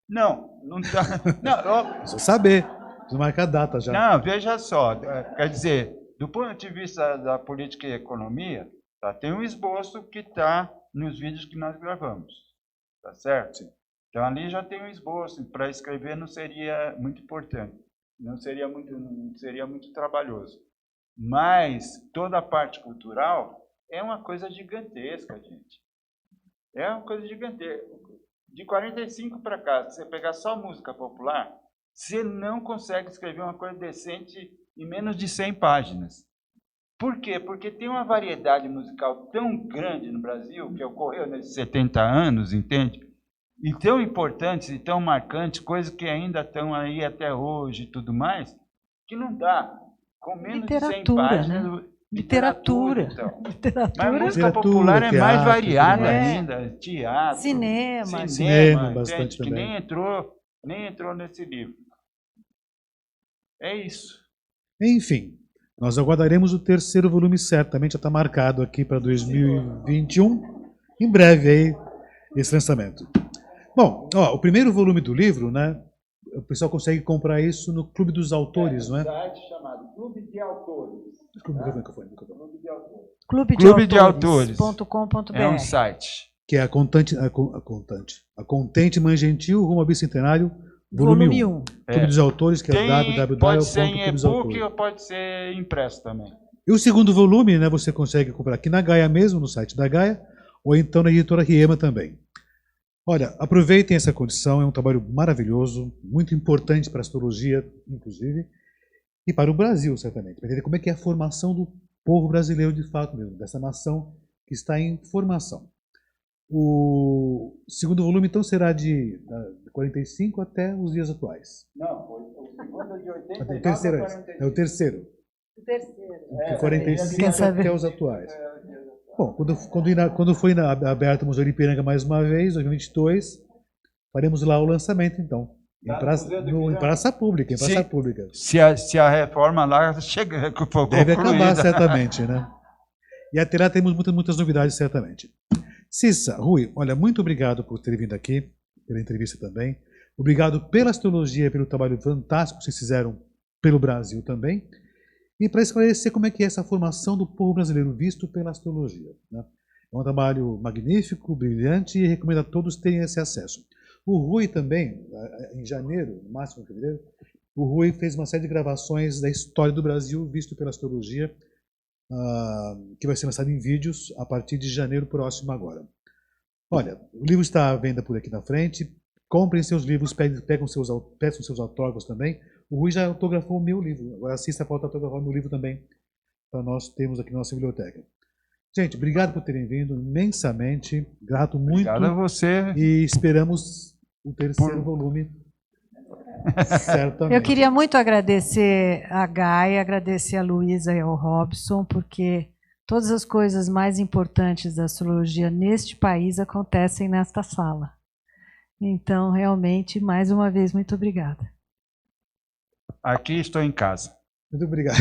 Não, não está. Não, Preciso saber. Preciso marcar a data já. não, veja só. Quer dizer, do ponto de vista da política e economia, tá, tem um esboço que está nos vídeos que nós gravamos. Tá certo? Sim. Então ali já tem um esboço. Para escrever não seria muito importante. Não seria muito trabalhoso. Mas toda a parte cultural é uma coisa gigantesca, gente. É uma coisa gigantesca. De 45 para cá, se você pegar só música popular, você não consegue escrever uma coisa decente em menos de 100 páginas. Por quê? Porque tem uma variedade musical tão grande no Brasil, que ocorreu nesses 70 anos, entende? E tão importantes e tão marcantes, coisas que ainda estão aí até hoje e tudo mais, que não dá. Com menos de 100 páginas... Né? Literatura. Então. Literatura. Mas música popular é mais variada é. ainda. Teatro. Cinema. Bastante que também. nem entrou nesse livro. É isso. Enfim, nós aguardaremos o terceiro volume, certamente já está marcado aqui para 2021. Em breve aí, esse lançamento. Bom, ó, o primeiro volume do livro, né? O pessoal consegue comprar isso no Clube dos Autores, não é? Um site chamado Clube de Autores. Clubedeautores.com.br. É um site. Que é a Contente Mãe Gentil, rumo ao Bicentenário, volume 1. Clube dos Autores, que é www. Pode ser em e-book ou pode ser impresso também. E o segundo volume, né, você consegue comprar aqui na Gaia mesmo, no site da Gaia, ou então na editora Riema também. Olha, aproveitem essa condição, é um trabalho maravilhoso, muito importante para a astrologia, inclusive, e para o Brasil, certamente, para entender como é que é a formação do povo brasileiro de fato mesmo, dessa nação que está em formação. O segundo volume, então, será de 45 até os dias atuais. Não, o segundo é de 89 o terceiro, a 45. É o terceiro. O terceiro. De 45 até os atuais. Bom, quando foi aberto o Museu de Ipiranga mais uma vez, 2022, faremos lá o lançamento, então. Em praça pública. Se a reforma lá chega, deve acabar, certamente, né? E até lá temos muitas novidades, certamente. Cissa, Rui, olha, muito obrigado por ter vindo aqui, pela entrevista também. Obrigado pela astrologia, pelo trabalho fantástico que vocês fizeram pelo Brasil também. E para esclarecer como é que é essa formação do povo brasileiro visto pela astrologia, né? É um trabalho magnífico, brilhante e recomendo a todos terem esse acesso. O Rui também, em janeiro, no máximo em fevereiro, o Rui fez uma série de gravações da história do Brasil visto pela astrologia, que vai ser lançado em vídeos a partir de janeiro próximo agora. Olha, o livro está à venda por aqui na frente. Comprem seus livros, peçam seus autógrafos também. O Rui já autografou o meu livro. Agora assista a falta autografar o meu livro também, para nós termos aqui na nossa biblioteca. Gente, obrigado por terem vindo, imensamente. Grato muito. Obrigado a você. E esperamos o terceiro volume. Certamente. Eu queria muito agradecer a Gaia, agradecer a Luísa e ao Robson, porque todas as coisas mais importantes da astrologia neste país acontecem nesta sala. Então, realmente, mais uma vez, muito obrigada. Aqui estou em casa. Muito obrigado.